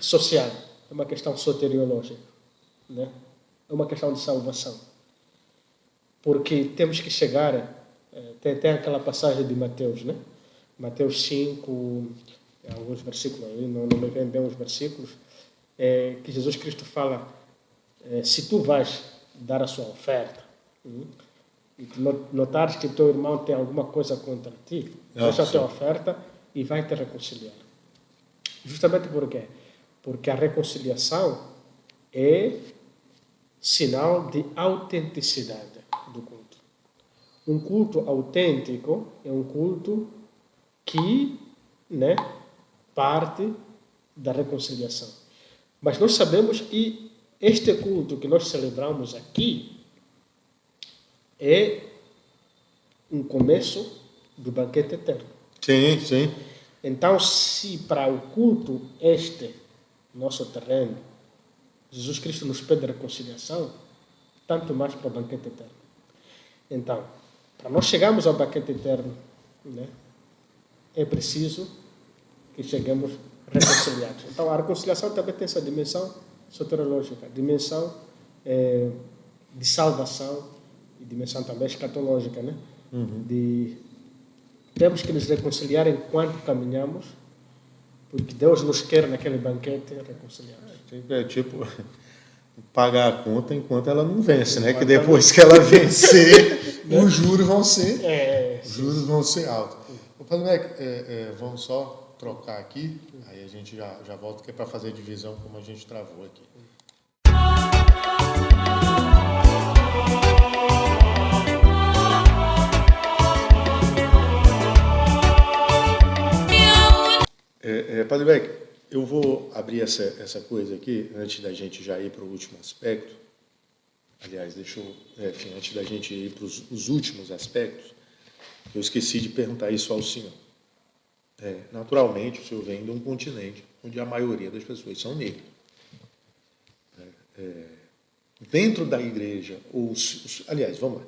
social, é uma questão soteriológica, né? É uma questão de salvação. Porque temos que chegar, tem aquela passagem de Mateus, né? Mateus 5, alguns versículos, não me vem bem os versículos, que Jesus Cristo fala, se tu vais dar a sua oferta, e notares que teu irmão tem alguma coisa contra ti, deixa a tua oferta e vai te reconciliar. Justamente por quê? Porque a reconciliação é sinal de autenticidade do culto. Um culto autêntico é um culto que, né, parte da reconciliação. Mas nós sabemos que este culto que nós celebramos aqui é um começo do banquete eterno. Sim, sim. Então, se para o culto nosso terreno, Jesus Cristo nos pede reconciliação, tanto mais para o banquete eterno. Então, para nós chegarmos ao banquete eterno, né, é preciso que cheguemos reconciliados. Então, a reconciliação também tem essa dimensão soteriológica, dimensão de salvação e dimensão também escatológica, né? Temos que nos reconciliar enquanto caminhamos, porque Deus nos quer naquele banquete reconciliados. É tipo pagar a conta enquanto ela não vence, né? Que depois que ela vencer, os juros vão ser altos. O Padre Mac, vamos só trocar aqui, aí a gente já volta, que é para fazer a divisão como a gente travou aqui. Padre Beck, eu vou abrir essa coisa aqui, antes da gente já ir para o último aspecto. Aliás, antes da gente ir para os últimos aspectos, eu esqueci de perguntar isso ao senhor. Naturalmente, o senhor vem de um continente onde a maioria das pessoas são negras. Dentro da igreja, aliás, vamos lá,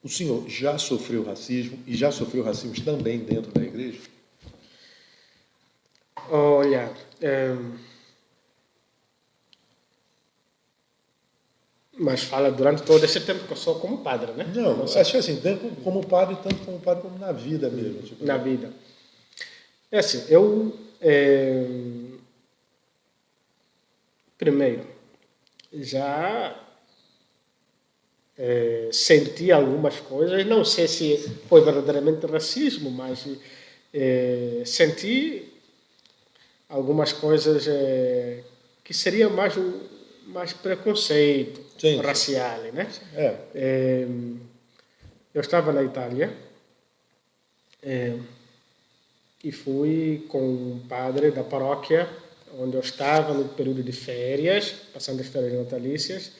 o senhor já sofreu racismo e já sofreu racismo também dentro da igreja? Olha, mas fala durante todo esse tempo que eu sou como padre, né? Não, acho assim, tanto como padre, como na vida mesmo. Tipo, na vida. É assim, eu primeiro já senti algumas coisas, não sei se foi verdadeiramente racismo, mas senti algumas coisas que seria mais preconceito racial, né? Eu estava na Itália e fui com um padre da paróquia onde eu estava no período de férias, passando as férias natalícias.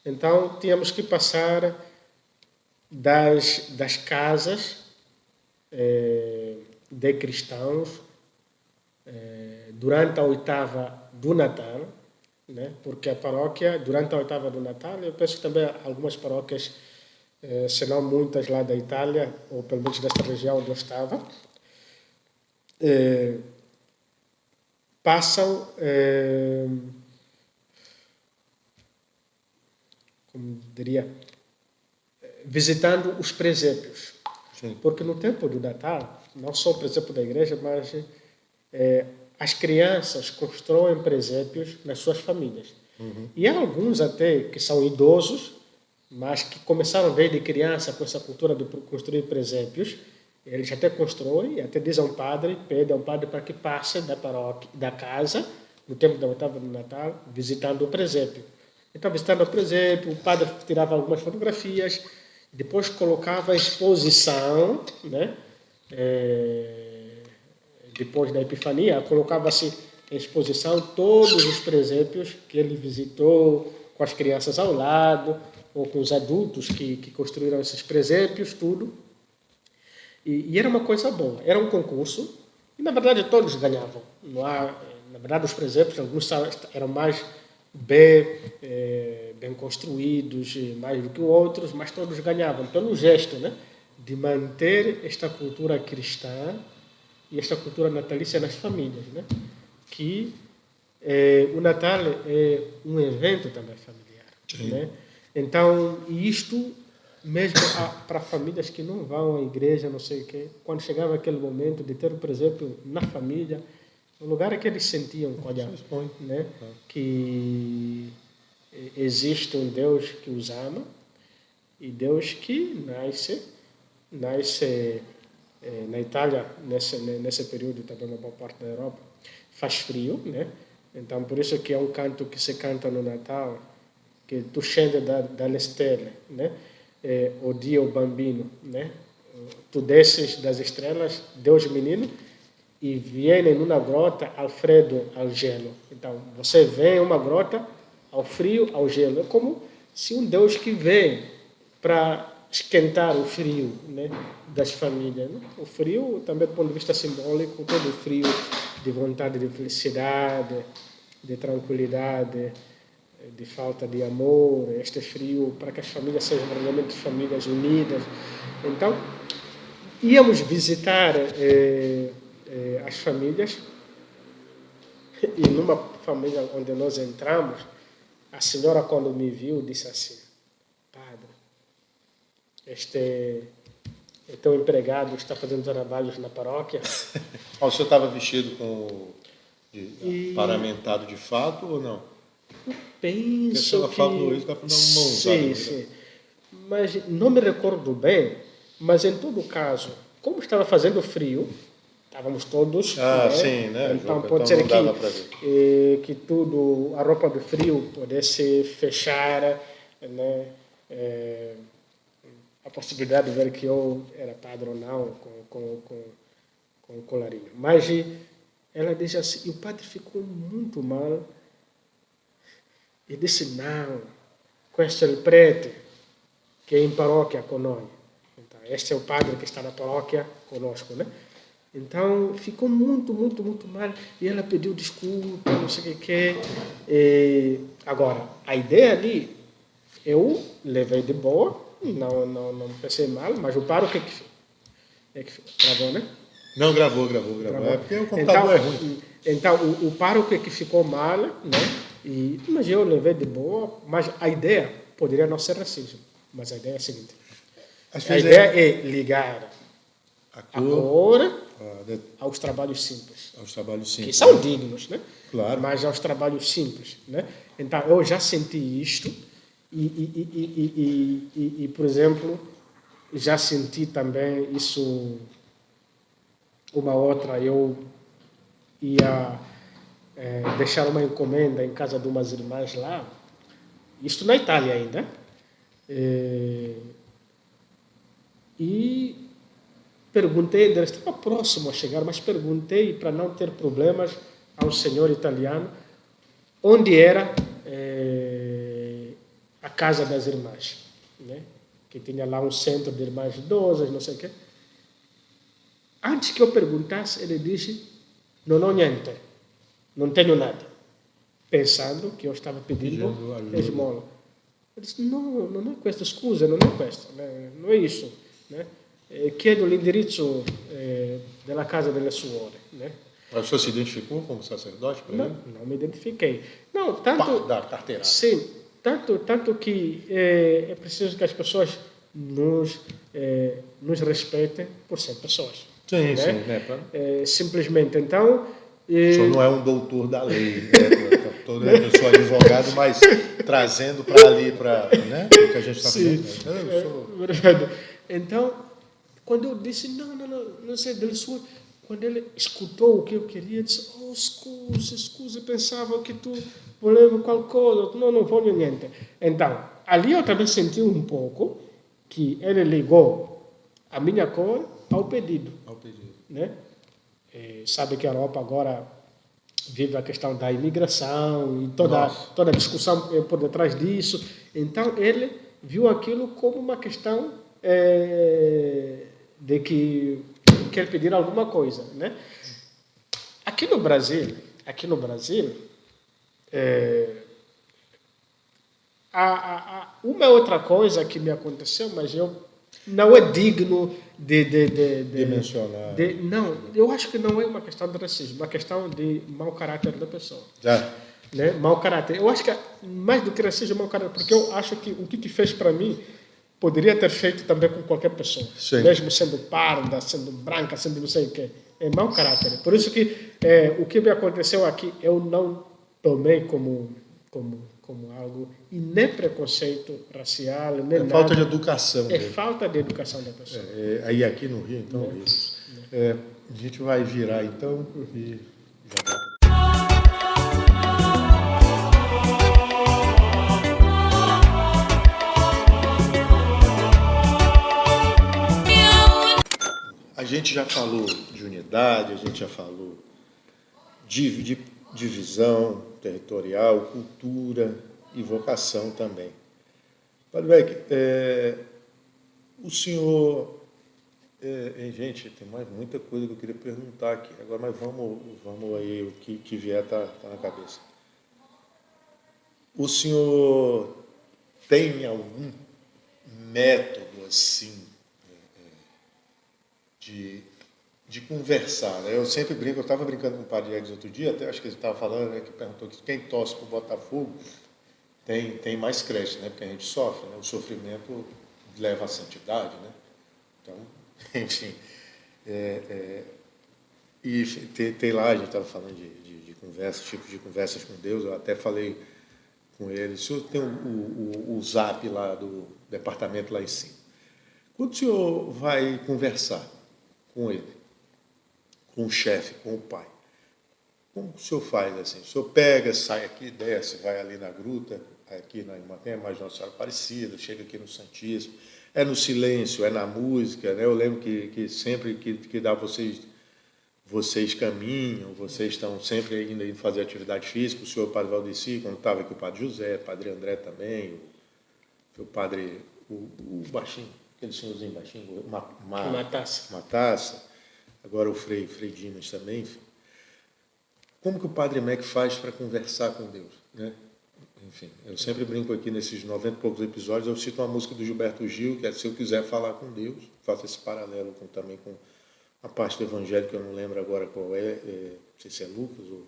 Então, tínhamos que passar das casas de cristãos durante a oitava do Natal, né? Porque a paróquia, durante a oitava do Natal, eu penso que também algumas paróquias, se não muitas lá da Itália, ou pelo menos desta região onde eu estava, passam, como diria, visitando os presépios. Sim. Porque no tempo do Natal, não só o presépio da igreja, mas as crianças constroem presépios nas suas famílias. E há alguns até que são idosos, mas que começaram desde criança com essa cultura de construir presépios. Eles até constroem, e até dizem ao padre, pedem ao padre para que passe da paróquia, da casa, no tempo da oitava do Natal, visitando o presépio. Então, visitando o presépio, o padre tirava algumas fotografias, depois colocava a exposição, né? Depois da Epifania, colocava-se em exposição todos os presépios que ele visitou, com as crianças ao lado, ou com os adultos que construíram esses presépios, tudo. E era uma coisa boa, era um concurso, e na verdade todos ganhavam. Na verdade, os presépios, alguns eram mais bem construídos, mais do que outros, mas todos ganhavam pelo gesto, né, de manter esta cultura cristã e esta cultura natalícia nas famílias, né, que o Natal é um evento também familiar, né? Então, isto mesmo para famílias que não vão à igreja, não sei o quê, quando chegava aquele momento de ter o presépio na família, um lugar que eles sentiam, olha, né, que existe um Deus que os ama e Deus que nasce na Itália, nesse período, também uma boa parte da Europa, faz frio, né? Então, por isso que é um canto que se canta no Natal, che tu scendi dalle stelle, né? O Dio Bambino, né? Tu desces das estrelas, Deus menino, e viene numa grota ao freddo, ao gelo. Então, você vem em uma grota ao frio, ao gelo. É como se um Deus que vem para esquentar o frio, né, das famílias. Né? O frio, também do ponto de vista simbólico, todo o frio de vontade de felicidade, de tranquilidade, de falta de amor, este frio para que as famílias sejam realmente famílias unidas. Então, íamos visitar as famílias e numa família onde nós entramos, a senhora quando me viu disse assim, padre, este teu empregado está fazendo trabalhos na paróquia. O senhor estava vestido paramentado de fato ou não? Penso se ela que... falou isso, dá para dar uma ousada. Sim. Mas não me recordo bem, mas em todo caso, como estava fazendo frio, estávamos todos... sim, né? Então pode ser que tudo, a roupa do frio pudesse fechar, né? A possibilidade de ver que eu era padre ou não, com o colarinho. Mas ela disse assim, e o padre ficou muito mal, e disse, não, questo è il prete, que é em paróquia com nós. Então, este é o padre que está na paróquia conosco, né? Então, ficou muito mal. E ela pediu desculpa, não sei o que. Agora, a ideia ali, eu levei de boa, não pensei mal, mas o pároco é que gravou, né? Não, gravou. É porque o computador é ruim. Então, o pároco é que ficou mal, né? Mas eu levei de boa, mas a ideia poderia não ser racismo. Mas a ideia é a seguinte. A ideia é ligar a cor aos trabalhos simples. Que são dignos, né? Claro. Mas aos trabalhos simples, né? Então, eu já senti isto e, por exemplo, já senti também isso, uma outra, eu ia deixar uma encomenda em casa de umas irmãs lá, isto na Itália ainda, e perguntei, estava próximo a chegar, mas perguntei para não ter problemas ao senhor italiano onde era a casa das irmãs, né? Que tinha lá um centro de irmãs idosas, não sei o quê. Antes que eu perguntasse, ele disse, não ho niente, não tenho nada, pensando que eu estava pedindo esmola. Eu disse, não é questo, scusa, não é questo, né? Não é isso, né? Chiedo l'indirizzo della casa delle suore, né? Mas o senhor se identificou como sacerdote para ele? Não me identifiquei. Não, tanto... Da carteirada. Sim, tanto que é preciso que as pessoas nos respeitem por ser pessoas. Sim, né? Né? Simplesmente, então... O senhor não é um doutor da lei, né? Eu sou advogado, mas trazendo para ali, né? O que a gente está falando. Verdade. Então, quando eu disse, não sei, dele sua... Quando ele escutou o que eu queria, disse, scusa, pensava que tu voleva qualcosa, não voglio niente. Então, ali eu também senti um pouco que ele ligou a minha cor ao pedido. Né? Sabe que a Europa agora vive a questão da imigração e toda a discussão por detrás disso. Então, ele viu aquilo como uma questão de que quer pedir alguma coisa, né? Aqui no Brasil, uma outra coisa que me aconteceu, mas eu não é digno de mencionar. Não, eu acho que não é uma questão de racismo, é uma questão de mau caráter da pessoa. Né? Mau caráter. Eu acho que mais do que racismo é mau caráter, porque eu acho que o que fez para mim poderia ter feito também com qualquer pessoa. Sim. Mesmo sendo parda, sendo branca, sendo não sei o quê. É mau caráter. Por isso que o que me aconteceu aqui, eu não tomei como algo, e nem preconceito racial, nem nada. Falta de educação. É falta de educação da pessoa. Aí aqui no Rio, então, a gente vai virar, então, e já volta. A gente já falou de unidade, a gente já falou de divisão territorial, cultura e vocação também. Padre Beck, o senhor... gente, tem mais muita coisa que eu queria perguntar aqui. Agora, mas vamos aí, o que vier tá na cabeça. O senhor tem algum método, assim, de conversar, né? Eu sempre brinco, eu estava brincando com o padre Eggs outro dia, até acho que ele estava falando, né, que perguntou que quem torce para o Botafogo tem mais crédito, né? Porque a gente sofre, né? O sofrimento leva à santidade, né? Então, enfim. E tem lá, a gente estava falando de conversas, tipos de conversas com Deus, eu até falei com ele, o senhor tem o zap lá do departamento lá em cima. Quando o senhor vai conversar com ele, com o chefe, com o pai, como o senhor faz assim? O senhor pega, sai aqui, desce, vai ali na gruta, aqui na Imatem, mais Nossa Senhora Aparecida, chega aqui no Santíssimo, é no silêncio, é na música, né? Eu lembro que sempre que dá vocês caminham, vocês estão sempre indo fazer atividade física, o senhor Padre Valdeci, quando estava aqui o Padre José, o Padre André também, o Padre, o baixinho, aquele senhorzinho baixinho, uma taça, agora o Frei Dimas também, enfim. Como que o Padre Mac faz para conversar com Deus, né? Enfim, eu sempre brinco aqui nesses 90 e poucos episódios, eu cito uma música do Gilberto Gil, que é Se Eu Quiser Falar com Deus, faço esse paralelo também com a parte do Evangelho, que eu não lembro agora qual não sei se é Lucas ou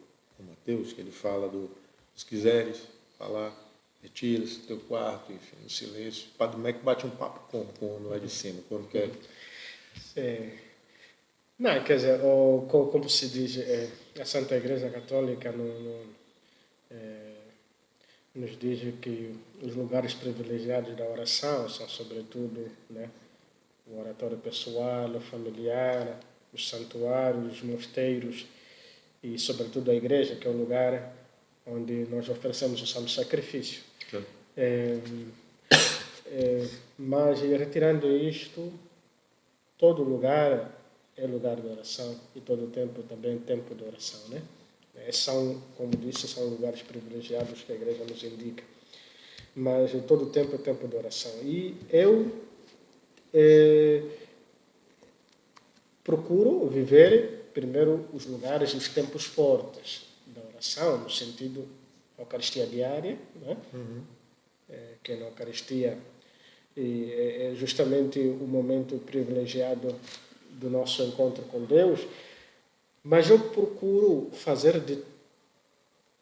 Mateus, que ele fala se quiseres falar, retira-se do teu quarto, enfim, no silêncio. O Padre Mac bate um papo com lá de cima, quando quer. Não, quer dizer, como se diz, a Santa Igreja Católica nos diz que os lugares privilegiados da oração são, sobretudo, né, o oratório pessoal, o familiar, os santuários, os mosteiros e, sobretudo, a igreja, que é o lugar onde nós oferecemos o santo sacrifício. Mas, retirando isto, todo lugar é lugar de oração e todo tempo também é tempo de oração, né? São, como disse, são lugares privilegiados que a igreja nos indica. Mas todo tempo é tempo de oração. E eu procuro viver primeiro os lugares, os tempos fortes da oração, no sentido da Eucaristia diária, né? Que na Eucaristia é justamente o momento privilegiado do nosso encontro com Deus, mas eu procuro fazer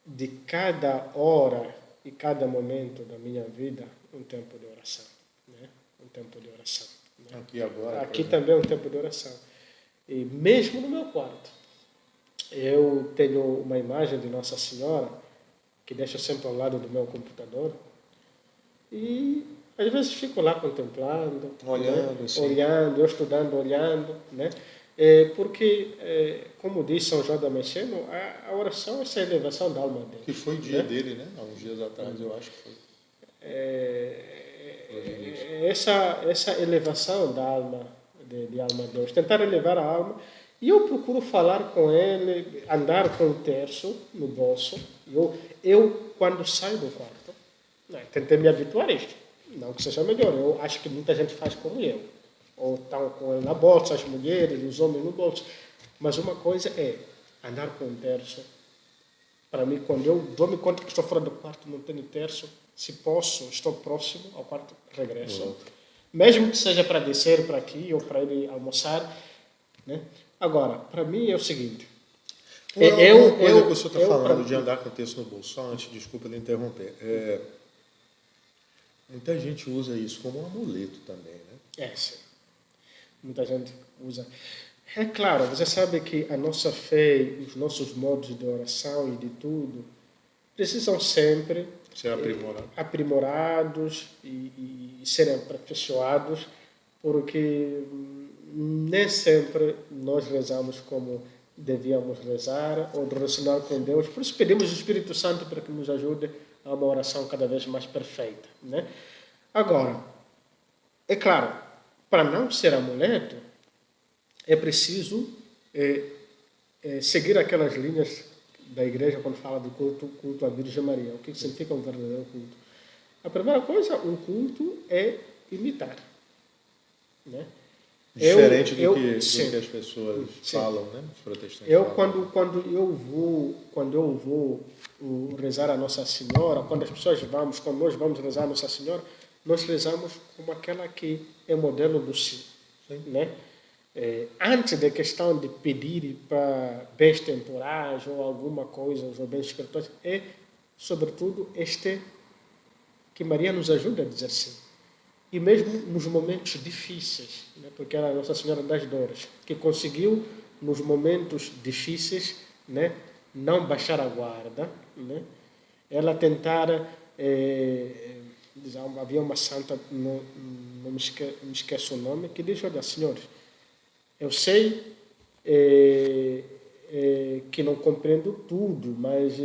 de cada hora e cada momento da minha vida um tempo de oração, né? Um tempo de oração. Né? Aqui agora. Aqui também é um tempo de oração. E mesmo no meu quarto, eu tenho uma imagem de Nossa Senhora que deixo sempre ao lado do meu computador e às vezes fico lá contemplando, olhando, né? Olhando, eu estudando, olhando, né? Porque, como disse São João Damasceno, a oração é essa elevação da alma dele. Que foi o dia dele, né? Há uns dias atrás, eu acho que foi. Essa elevação da alma, de alma a Deus, tentar elevar a alma. E eu procuro falar com ele, andar com o terço no bolso. Eu quando saio do quarto, né, tentei me habituar a isto. Não que seja melhor, eu acho que muita gente faz como eu. Ou estão com ele na bolsa, as mulheres, os homens no bolso. Mas uma coisa é andar com o terço. Para mim, quando eu dou-me conta que estou fora do quarto, não tenho terço, se posso, estou próximo ao quarto, regresso. mesmo que seja para descer para aqui ou para ir almoçar, né? Agora, para mim é o seguinte, Uma coisa que o senhor está falando de pra... andar com o texto no bolso, só antes, desculpa lhe interromper, muita gente usa isso como um amuleto também, né? Sim. Muita gente usa. É claro, você sabe que a nossa fé, os nossos modos de oração e de tudo, precisam sempre Ser aprimorado. aprimorados e serem aperfeiçoados, porque nem sempre nós rezamos como devíamos rezar ou relacionar com Deus. Por isso pedimos o Espírito Santo para que nos ajude a uma oração cada vez mais perfeita, né? Agora, é claro, para não ser amuleto, é preciso seguir aquelas linhas da igreja quando fala do culto à Virgem Maria. O que significa um verdadeiro culto? A primeira coisa, um culto é imitar, né? Diferente do que as pessoas falam, né? Os protestantes falam. Quando eu vou rezar a Nossa Senhora, quando nós vamos rezar a Nossa Senhora, nós rezamos como aquela que é modelo do sim, né? Antes da questão de pedir para bens temporais ou alguma coisa, ou bens espirituais, é, sobretudo, que Maria nos ajuda a dizer sim. E mesmo nos momentos difíceis, né? Porque ela é a Nossa Senhora das Dores, que conseguiu, nos momentos difíceis, né, não baixar a guarda, né? Ela tentara... havia uma santa, não me esqueço o nome, que diz, olha, senhores, eu sei que não compreendo tudo, mas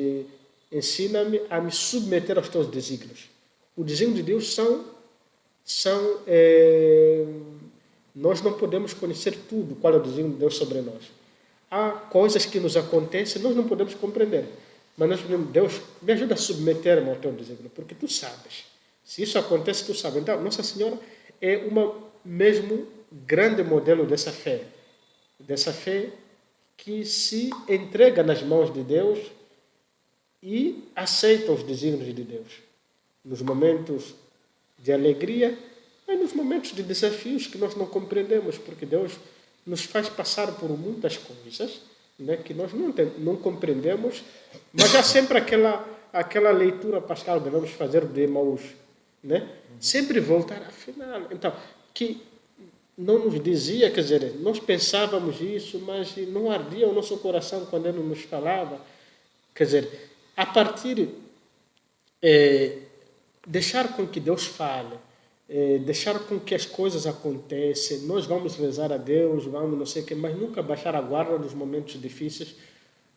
ensina-me a me submeter aos teus desígnios. Os desígnios de Deus nós não podemos conhecer tudo, qual é o desígnio de Deus sobre nós. Há coisas que nos acontecem, nós não podemos compreender. Mas nós podemos, Deus, me ajuda a submeter-me ao teu desígnio, porque tu sabes. Se isso acontece, tu sabes. Então, Nossa Senhora é mesmo grande modelo dessa fé que se entrega nas mãos de Deus e aceita os desígnios de Deus. Nos momentos de alegria, mas nos momentos de desafios que nós não compreendemos, porque Deus nos faz passar por muitas coisas, né, que nós não compreendemos, mas há sempre aquela leitura pascal que devemos fazer de Emaús, né? Sempre voltar afinal. Então, que não nos dizia, quer dizer, nós pensávamos isso, mas não ardia o nosso coração quando ele nos falava. Quer dizer, a partir deixar com que Deus fale, deixar com que as coisas aconteçam, nós vamos rezar a Deus, vamos não sei o quê, mas nunca baixar a guarda nos momentos difíceis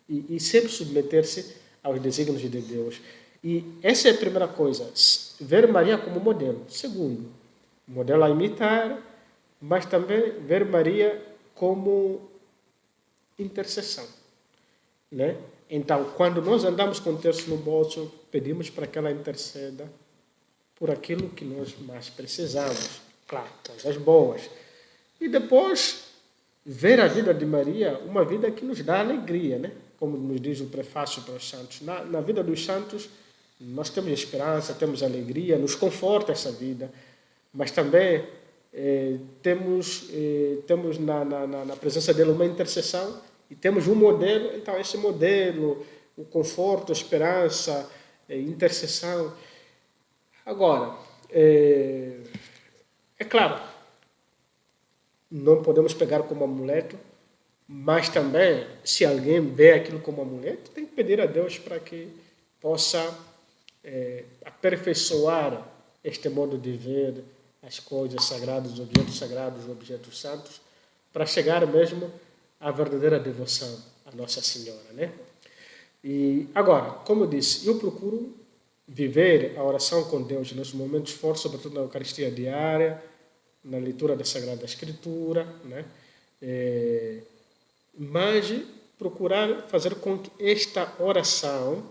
e sempre submeter-se aos desígnios de Deus. E essa é a primeira coisa, ver Maria como modelo. Segundo, modelo a imitar, mas também ver Maria como intercessão, né? Então, quando nós andamos com o terço no bolso, pedimos para que ela interceda por aquilo que nós mais precisamos. Claro, coisas boas. E depois, ver a vida de Maria, uma vida que nos dá alegria, né? Como nos diz o prefácio para os santos. Na vida dos santos, nós temos esperança, temos alegria, nos conforta essa vida, mas também temos na presença dele uma intercessão e temos um modelo. Então, esse modelo, o conforto, a esperança, intercessão. Agora, é claro, não podemos pegar como amuleto, mas também, se alguém vê aquilo como amuleto, tem que pedir a Deus para que possa aperfeiçoar este modo de ver as coisas sagradas, os objetos santos, para chegar mesmo à verdadeira devoção à Nossa Senhora, né? E agora, como eu disse, eu procuro viver a oração com Deus nos momentos fortes, sobretudo na Eucaristia diária, na leitura da Sagrada Escritura, né? Mas procurar fazer com que esta oração,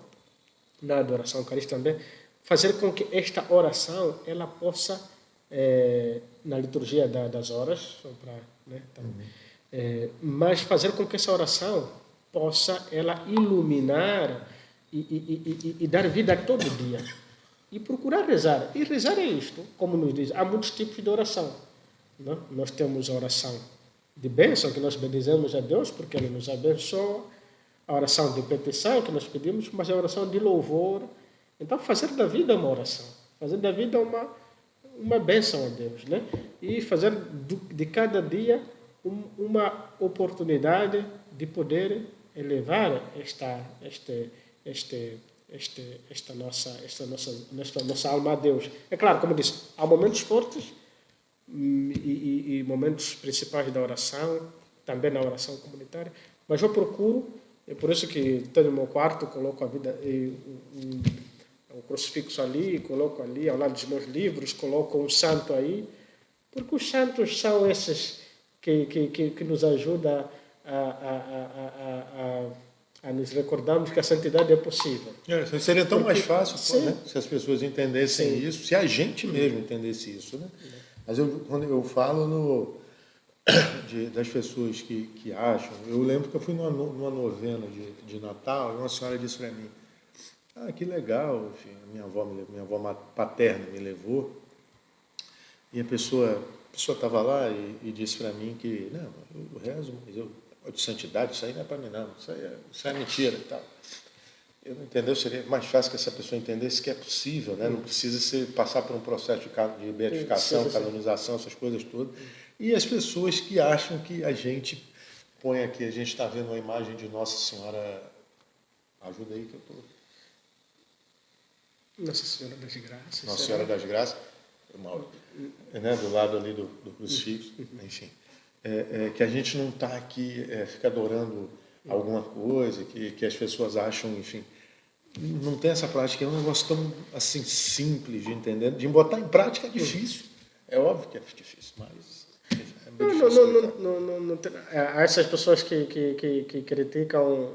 na adoração eucarística também, fazer com que esta oração ela possa, na liturgia das horas, né, mas fazer com que essa oração possa ela iluminar e dar vida a todo dia. e procurar rezar. E rezar é isto, como nos diz, há muitos tipos de oração. Não? Nós temos a oração de bênção, que nós bendizemos a Deus porque Ele nos abençoa, a oração de petição que nós pedimos, mas a oração de louvor. Então, fazer da vida uma oração, fazer da vida uma bênção a Deus, né? E fazer de cada dia uma oportunidade de poder elevar esta nossa alma a Deus. É claro, como eu disse, há momentos fortes e momentos principais da oração, também na oração comunitária, mas eu procuro, é por isso que tenho no meu quarto, coloco a vida, o crucifixo ali, coloco ali ao lado dos meus livros, coloco um santo aí, porque os santos são esses que nos ajudam a nos recordarmos que a santidade é possível. Seria tão mais fácil, sim, né, se as pessoas entendessem sim, isso, se a gente mesmo entendesse isso. Né? Mas quando eu falo das pessoas que acham, eu lembro que eu fui numa novena de Natal e uma senhora disse para mim, que legal, enfim, minha avó paterna me levou, e a pessoa estava lá e disse para mim que, não, eu rezo, mas de santidade, isso aí não é para mim não, isso é mentira e tal. Eu não entendeu, seria mais fácil que essa pessoa entendesse que é possível, né? Não precisa passar por um processo de beatificação, canonização, essas coisas todas. E as pessoas que acham que a gente põe aqui, a gente está vendo uma imagem de Nossa Senhora, ajuda aí que eu estou... Nossa Senhora das Graças. Nossa Senhora das Graças, né, do lado ali do crucifixo, enfim. Que a gente não está aqui, fica adorando alguma coisa, que as pessoas acham, enfim. Não tem essa prática, é um negócio tão assim, simples de entender. De botar em prática é difícil. É óbvio que é difícil, mas é bem difícil. Não, há essas pessoas que criticam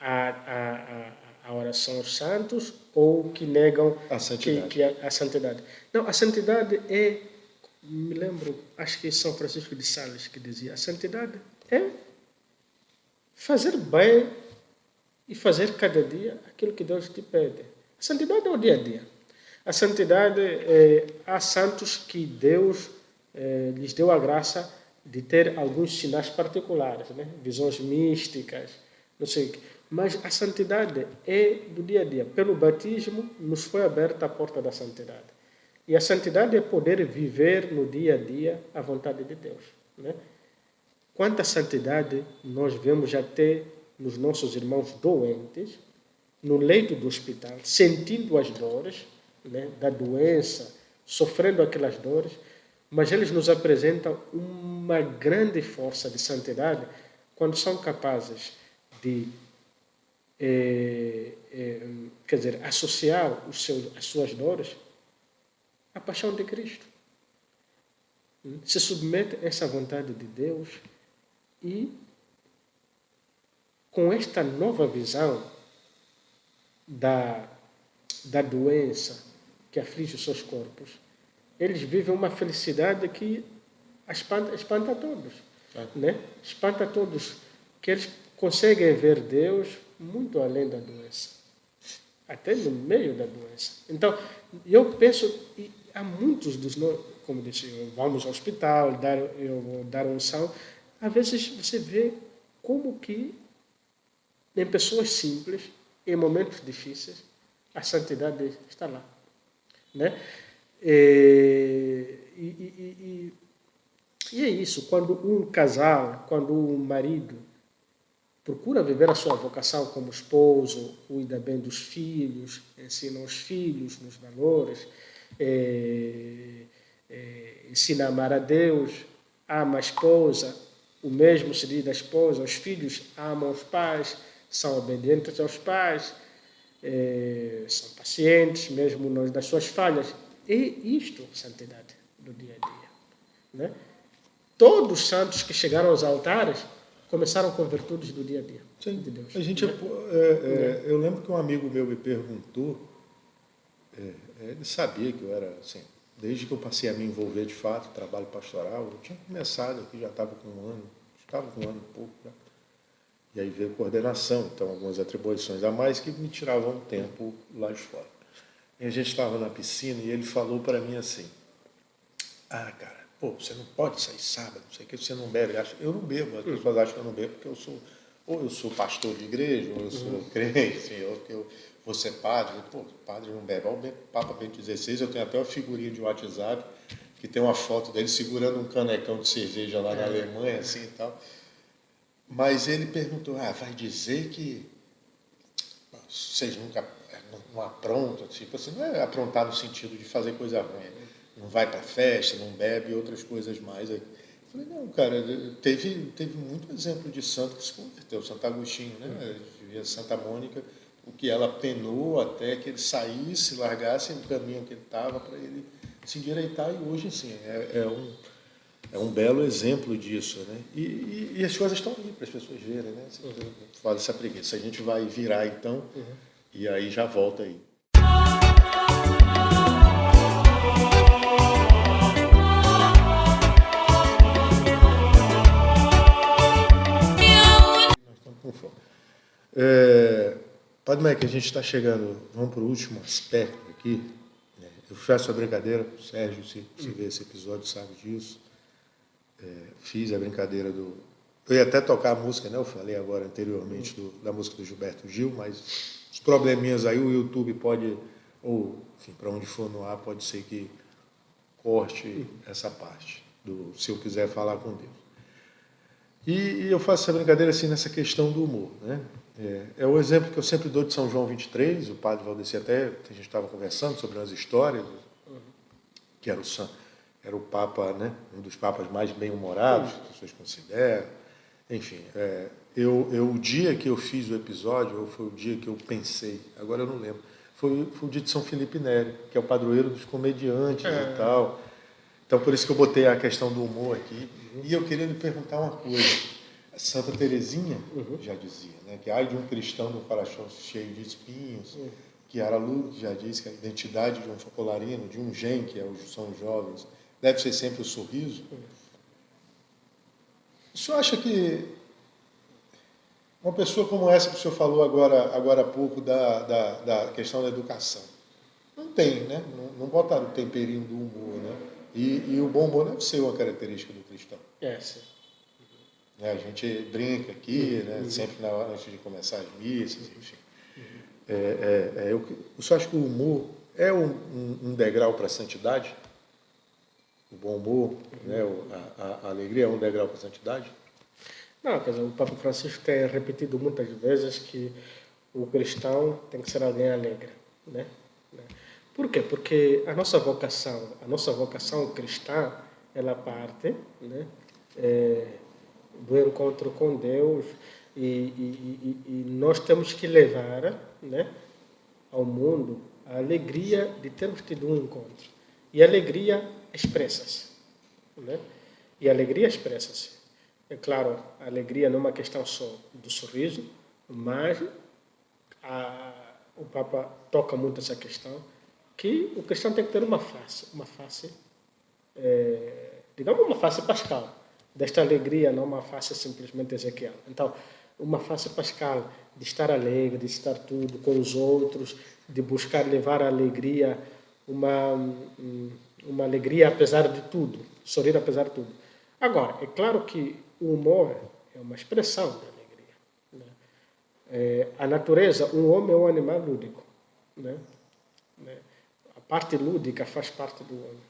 a oração aos santos ou que negam a santidade. a santidade. Não, a santidade me lembro, acho que São Francisco de Sales que dizia, a santidade é fazer bem e fazer cada dia aquilo que Deus te pede. A santidade é o dia a dia. A santidade, há santos que Deus lhes deu a graça de ter alguns sinais particulares, né? Visões místicas, não sei o quê. Mas a santidade é do dia a dia. Pelo batismo, nos foi aberta a porta da santidade. E a santidade é poder viver no dia a dia a vontade de Deus. Né? Quanta santidade nós vemos até nos nossos irmãos doentes, no leito do hospital, sentindo as dores, né, da doença, sofrendo aquelas dores, mas eles nos apresentam uma grande força de santidade quando são capazes de quer dizer, associar as suas dores à paixão de Cristo. Se submete a essa vontade de Deus e, com esta nova visão da doença que aflige os seus corpos, eles vivem uma felicidade que espanta a todos. Né? Espanta a todos, que eles conseguem ver Deus muito além da doença, até no meio da doença. Então, eu penso, e há muitos dos nós, como disse, vamos ao hospital, eu vou dar unção, às vezes você vê como que em pessoas simples, em momentos difíceis, a santidade está lá. Né? E é isso, quando um casal, quando um marido procura viver a sua vocação como esposo, cuida bem dos filhos, ensina os filhos nos valores, ensina a amar a Deus, ama a esposa, o mesmo se diz da esposa, os filhos amam os pais, são obedientes aos pais, são pacientes, mesmo nas suas falhas. E isto, santidade do dia a dia. Né? Todos os santos que chegaram aos altares começaram com virtudes do dia a dia. Sim. De Deus. A gente, eu lembro que um amigo meu me perguntou, ele sabia que eu era, assim, desde que eu passei a me envolver de fato, trabalho pastoral, eu tinha começado aqui, já estava com um ano e pouco, né? E aí veio coordenação, então algumas atribuições a mais que me tiravam tempo lá de fora. E a gente estava na piscina e ele falou para mim assim, cara, pô, você não pode sair sábado, não sei o que, você não bebe. Eu não bebo, as pessoas acham que eu não bebo porque ou eu sou pastor de igreja, ou eu sou crente, ou que eu vou ser padre. Pô, padre não bebe. Olha o Papa Bento XVI, eu tenho até uma figurinha de WhatsApp que tem uma foto dele segurando um canecão de cerveja lá na Alemanha, assim e tal. Mas ele perguntou, vai dizer que vocês nunca não aprontam, tipo assim, não é aprontar no sentido de fazer coisa ruim, não vai para festa, não bebe e outras coisas mais. Eu falei, não, cara, teve muito exemplo de santo que se converteu, Santo Agostinho, né? Santa Mônica, o que ela penou até que ele saísse, largasse o caminho que ele estava para ele se endireitar, e hoje, assim, é um belo exemplo disso, né? E as coisas estão aí para as pessoas verem, né? Fala essa preguiça. A gente vai virar, então, e aí já volta aí. Nós estamos com fome. Padre Mike, a gente está chegando, vamos para o último aspecto aqui. Né? Eu faço a brincadeira, o Sérgio, se vê esse episódio, sabe disso. Fiz a brincadeira do... Eu ia até tocar a música, né? Eu falei agora anteriormente da música do Gilberto Gil, mas os probleminhas aí, o YouTube pode, ou enfim, para onde for no ar, pode ser que corte essa parte, se eu quiser falar com Deus. E eu faço essa brincadeira assim nessa questão do humor, né? É o exemplo que eu sempre dou de São João 23, o padre Valdeci até, a gente estava conversando sobre umas histórias, que era o Papa, né? Um dos papas mais bem-humorados, que as pessoas consideram. Enfim, o dia que eu fiz o episódio, ou foi o dia que eu pensei, agora eu não lembro, foi o dia de São Felipe Neri, que é o padroeiro dos comediantes e tal. Então, por isso que eu botei a questão do humor aqui. E eu queria lhe perguntar uma coisa. Santa Teresinha já dizia, né, que ai de um cristão no coração cheio de espinhos, que Aralude já disse que a identidade de um focolarino, de um gen, que são os jovens, deve ser sempre o sorriso. O senhor acha que uma pessoa como essa que o senhor falou agora há pouco da questão da educação, não tem, né? Não botaram o temperinho do humor, né? E o bom humor deve ser uma característica do cristão. Sim. A gente brinca aqui, né? Sempre na hora antes de começar as missas, enfim. O senhor acha que o humor é um degrau para a santidade? O bom humor, né? A alegria é um degrau para a santidade? Não, quer dizer, o Papa Francisco tem repetido muitas vezes que o cristão tem que ser alguém alegre, né? Por quê? Porque a nossa vocação cristã, ela parte, né, do encontro com Deus e nós temos que levar, né, ao mundo a alegria de termos tido um encontro. E a alegria expressa-se, né? E a alegria expressa-se. É claro, a alegria não é uma questão só do sorriso, mas o Papa toca muito essa questão, que o cristão tem que ter uma face, digamos uma face pascal, desta alegria, não uma face simplesmente Ezequiel. Então, uma face pascal, de estar alegre, de estar tudo com os outros, de buscar levar a alegria, uma alegria apesar de tudo, sorrir apesar de tudo. Agora, é claro que o humor é uma expressão da alegria, né? A natureza, o homem é um animal lúdico, né? A parte lúdica faz parte do homem.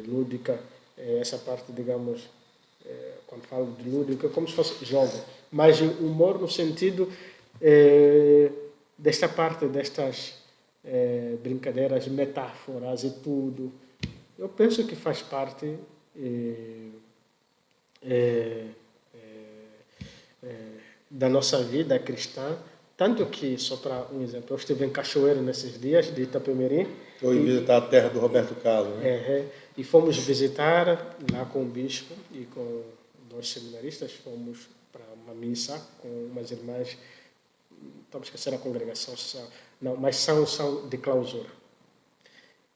Lúdica, essa parte, digamos, quando falo de lúdico, é como se fosse jogo. Mas o humor no sentido desta parte, destas brincadeiras, metáforas e tudo, eu penso que faz parte da nossa vida cristã, tanto que, só para um exemplo, eu estive em Cachoeiro nesses dias de Itapemirim. Foi visitar a terra do Roberto Carlos, né? E fomos visitar lá com o bispo e com 2 seminaristas, fomos para uma missa com umas irmãs, estamos esquecendo a congregação, não, mas são de clausura.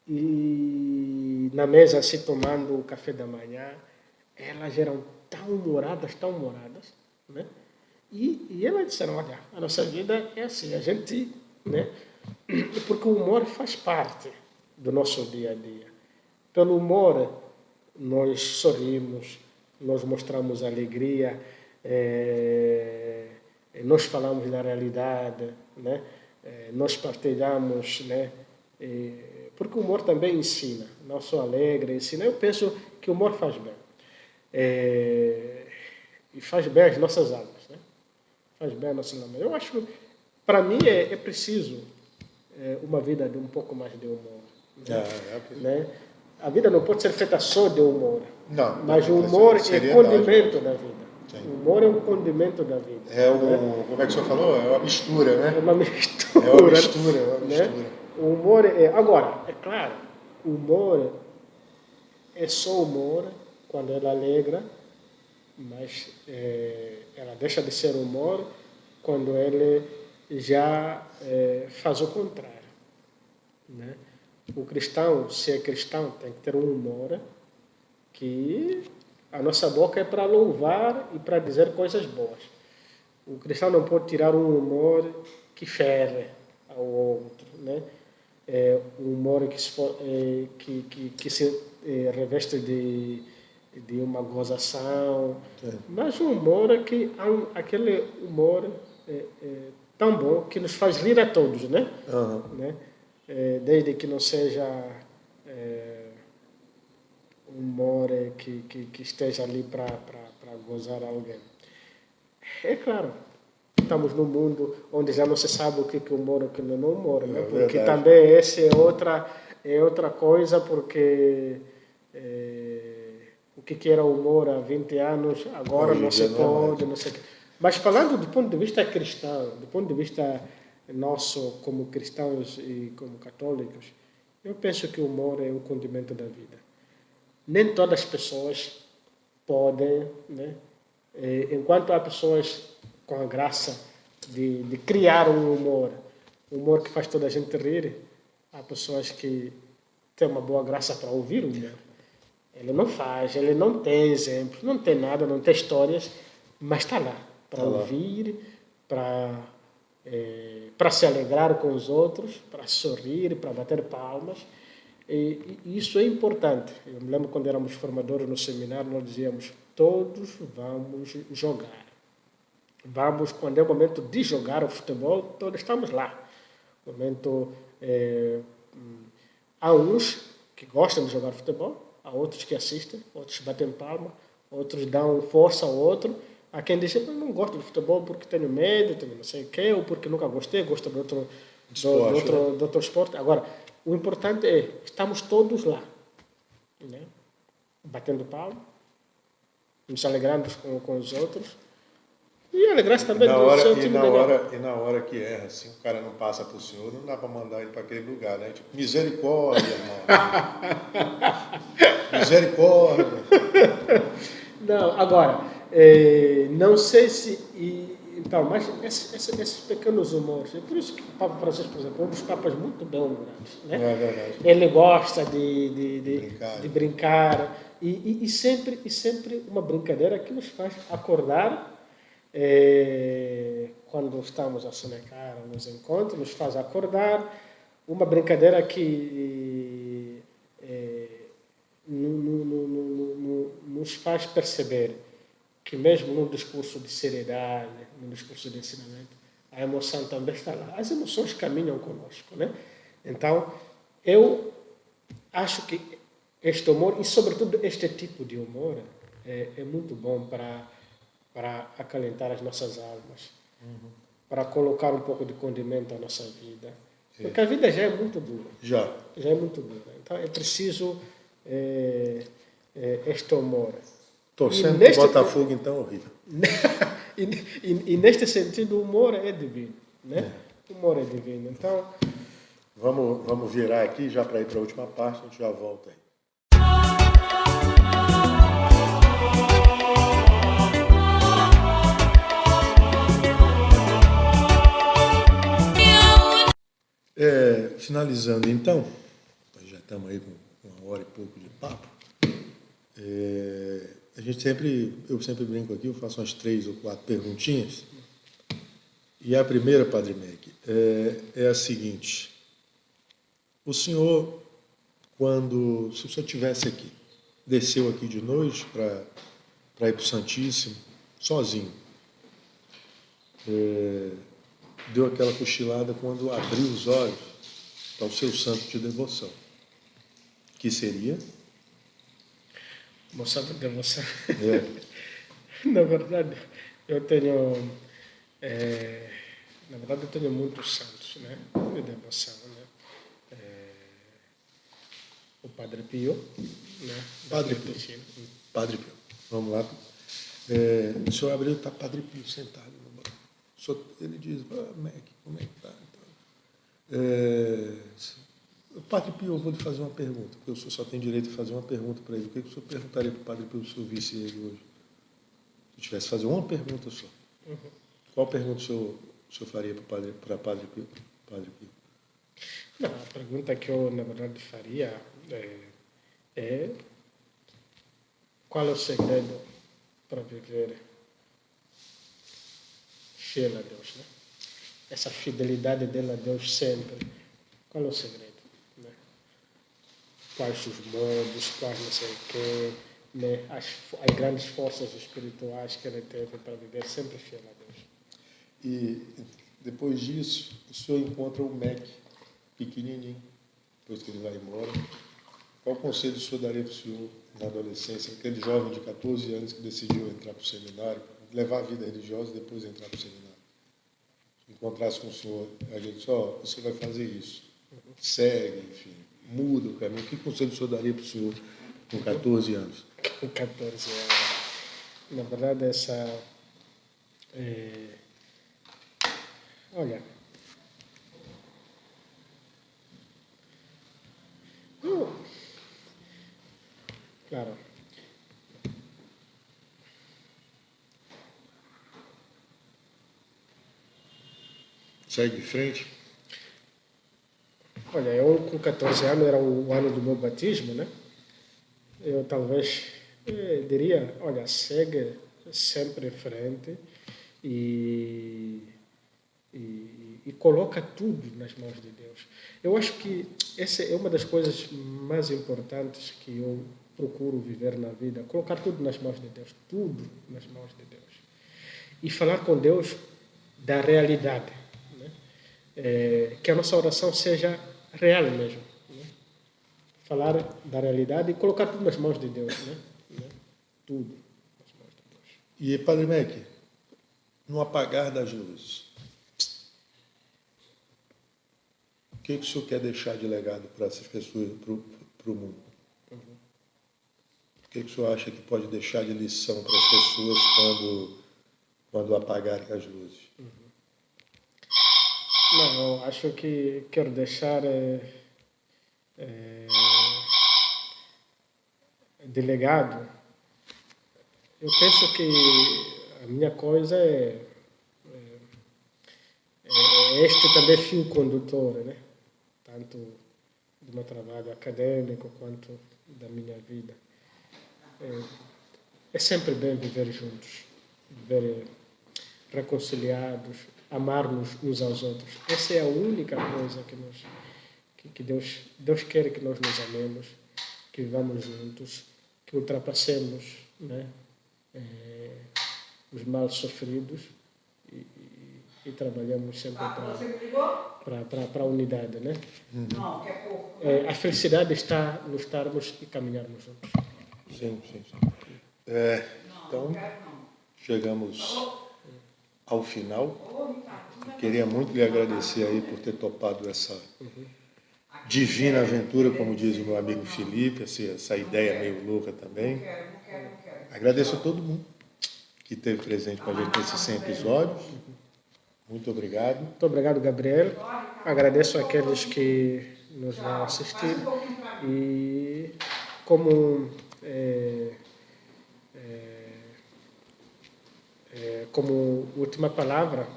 E na mesa, assim, tomando o café da manhã, elas eram tão humoradas, né? E elas disseram, olha, a nossa vida é assim, a gente, né, Porque o humor faz parte do nosso dia a dia. Pelo humor, nós sorrimos, nós mostramos alegria, nós falamos da realidade, né? Nós partilhamos, né? Porque o humor também ensina, não só alegra, ensina. Eu penso que o humor faz bem. E faz bem às nossas almas, né? Faz bem às nossas almas. Eu acho, para mim, é preciso uma vida de um pouco mais de humor. Né? A vida não pode ser feita só de humor. Não, mas o humor é condimento da vida. Sim. O humor é um condimento da vida. Como é que o senhor falou? É uma mistura, né? É uma mistura. É uma mistura, Né? O humor agora, é claro, o humor é só humor quando ela alegra, mas ela deixa de ser humor quando ele já faz o contrário. Né? O cristão, se é cristão, tem que ter um humor que a nossa boca é para louvar e para dizer coisas boas. O cristão não pode tirar um humor que fere ao outro, né? Um humor que se reveste de uma gozação, mas um humor aquele humor tão bom que nos faz rir a todos, né? Né? Desde que não seja um humor que esteja ali para gozar alguém. É claro, estamos num mundo onde já não se sabe o que é humor e o que não é humor, né? Porque também essa é outra coisa, porque o que era humor há 20 anos, agora não se pode, não sei o quê. Mas falando do ponto de vista cristão, do ponto de vista nosso como cristãos e como católicos, eu penso que o humor é um condimento da vida. Nem todas as pessoas podem, né? Enquanto há pessoas com a graça de criar um humor que faz toda a gente rir, há pessoas que têm uma boa graça para ouvir o humor. Ele não faz, ele não tem exemplos, não tem nada, não tem histórias, mas está lá para ouvir, para se alegrar com os outros, para sorrir, para bater palmas. E isso é importante. Eu me lembro quando éramos formadores no seminário, nós dizíamos, todos vamos jogar. Quando é o momento de jogar o futebol, todos estamos lá. Há uns que gostam de jogar futebol, há outros que assistem, outros batem palma, outros dão força ao outro. Há quem diz, eu não gosto de futebol porque tenho medo, tenho não sei o quê, ou porque nunca gostei, gosto de outro esporte. Agora, o importante é, estamos todos lá, né? Batendo palma, nos alegrando com os outros, e alegrar-se também do seu time melhor. E na hora que erra, assim, o cara não passa para o senhor, não dá para mandar ele para aquele lugar, né? Tipo, misericórdia, irmão. Misericórdia. Não, agora, não sei se... Então, mas esses pequenos humores, é por isso que o Papa Francisco, por exemplo, é um dos papas muito bem-humorados, né? É verdade. Ele gosta de brincar e sempre uma brincadeira que nos faz acordar quando estamos a sonecar nos encontros, nos faz acordar, uma brincadeira que nos faz perceber que mesmo num discurso de seriedade, num discurso de ensinamento, a emoção também está lá. As emoções caminham conosco, né? Então, eu acho que este humor, e sobretudo este tipo de humor, é muito bom para acalentar as nossas almas, para colocar um pouco de condimento à nossa vida. Sim. Porque a vida já é muito dura. Já é muito dura. Então, é preciso este humor. Torcendo para o Botafogo, então, é horrível. e neste sentido, o humor é divino, né? O humor é divino. Então, vamos virar aqui já para ir para a última parte, a gente já volta aí. Finalizando então, já estamos aí com 1 hora e pouco de papo. Eu sempre brinco aqui, eu faço umas 3 ou 4 perguntinhas E a primeira, Padre Meg, é a seguinte. O senhor, se o senhor estivesse aqui, desceu aqui de noite para ir para o Santíssimo, sozinho, deu aquela cochilada quando abriu os olhos ao seu santo de devoção, que seria? Meu santo de devoção. É. Na verdade, eu tenho... na verdade, eu tenho muitos santos, né? De devoção, né? O Padre Pio, né? Padre Pio. Padre Pio. Vamos lá. O senhor abriu, está Padre Pio sentado no banco. Ele diz, Meg, como é que está? Padre Pio, eu vou lhe fazer uma pergunta, porque o senhor só tem direito a fazer uma pergunta para ele. O que o senhor perguntaria para o Padre Pio se o senhor visse ele hoje? Se tivesse que fazer uma pergunta só. Qual pergunta o senhor faria para Padre Pio? Não, a pergunta que eu, na verdade, faria é qual é o segredo para viver fiel a Deus, né? Essa fidelidade dele a Deus sempre. Qual é o segredo? Né? Quais os modos, quais não sei o quê, né? As grandes forças espirituais que ele teve para viver sempre fiel a Deus. E depois disso, o senhor encontra o Meg, pequenininho, depois que ele vai embora. Qual conselho o senhor daria para o senhor na adolescência, aquele jovem de 14 anos que decidiu entrar para o seminário, levar a vida religiosa e depois entrar para o seminário? Se encontrasse com o senhor, a gente disse, você vai fazer isso, segue, enfim, muda o caminho. Que conselho o senhor daria para o senhor com 14 anos? Com 14 anos. Na verdade, olha, claro, Segue em frente. olha, eu com 14 anos era o ano do meu batismo, né? Eu talvez diria, olha, segue sempre em frente e coloca tudo nas mãos de Deus. Eu acho que essa é uma das coisas mais importantes que eu procuro viver na vida, colocar tudo nas mãos de Deus, tudo nas mãos de Deus. E falar com Deus da realidade, né? Que a nossa oração seja real mesmo. Né? Falar da realidade e colocar tudo nas mãos de Deus, né? Tudo nas mãos de Deus. E, Padre Meg, no apagar das luzes, o que o senhor quer deixar de legado para essas pessoas, para o mundo? O que o senhor acha que pode deixar de lição para as pessoas quando apagarem as luzes? Não, eu acho que quero deixar de legado. Eu penso que a minha coisa é este também fio condutor, né? Tanto do meu trabalho acadêmico quanto da minha vida. É sempre bem viver juntos, viver reconciliados, amar-nos uns aos outros. Essa é a única coisa que Deus quer que nós nos amemos, que vivamos juntos, que ultrapassemos, né, os males sofridos e trabalhamos sempre para a unidade, né? A felicidade está no estarmos e caminharmos juntos. Sim. Então, chegamos ao final. Queria muito lhe agradecer aí por ter topado essa divina aventura, como diz o meu amigo Felipe, essa ideia meio louca também. Agradeço a todo mundo que esteve presente com a gente nesses 100 episódios. Muito obrigado. Muito obrigado, Gabriel. Agradeço àqueles que nos vão assistir. E como última palavra,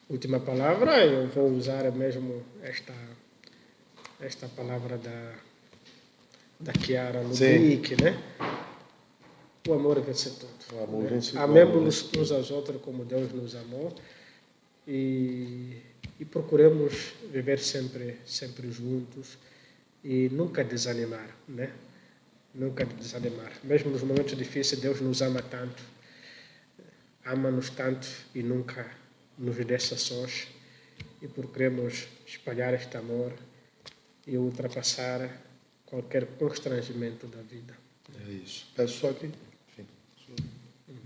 eu vou usar mesmo esta palavra da Chiara Lubick, né? O amor vence tudo. O amor vence tudo. Amemos uns aos outros como Deus nos amou e procuremos viver sempre juntos e nunca desanimar, né? Nunca desanimar. Mesmo nos momentos difíceis, Deus nos ama tanto, ama-nos tanto e nunca nos deixa sós. E procuremos espalhar este amor e ultrapassar qualquer constrangimento da vida. É isso. Peço só que, enfim,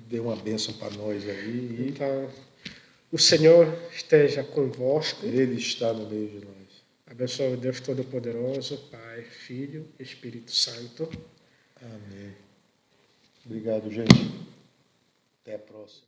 dê uma bênção para nós aí. Então, o Senhor esteja convosco. Ele está no meio de nós. Abençoe o Deus Todo-Poderoso, Pai, Filho e Espírito Santo. Amém. Obrigado, gente. Até a próxima.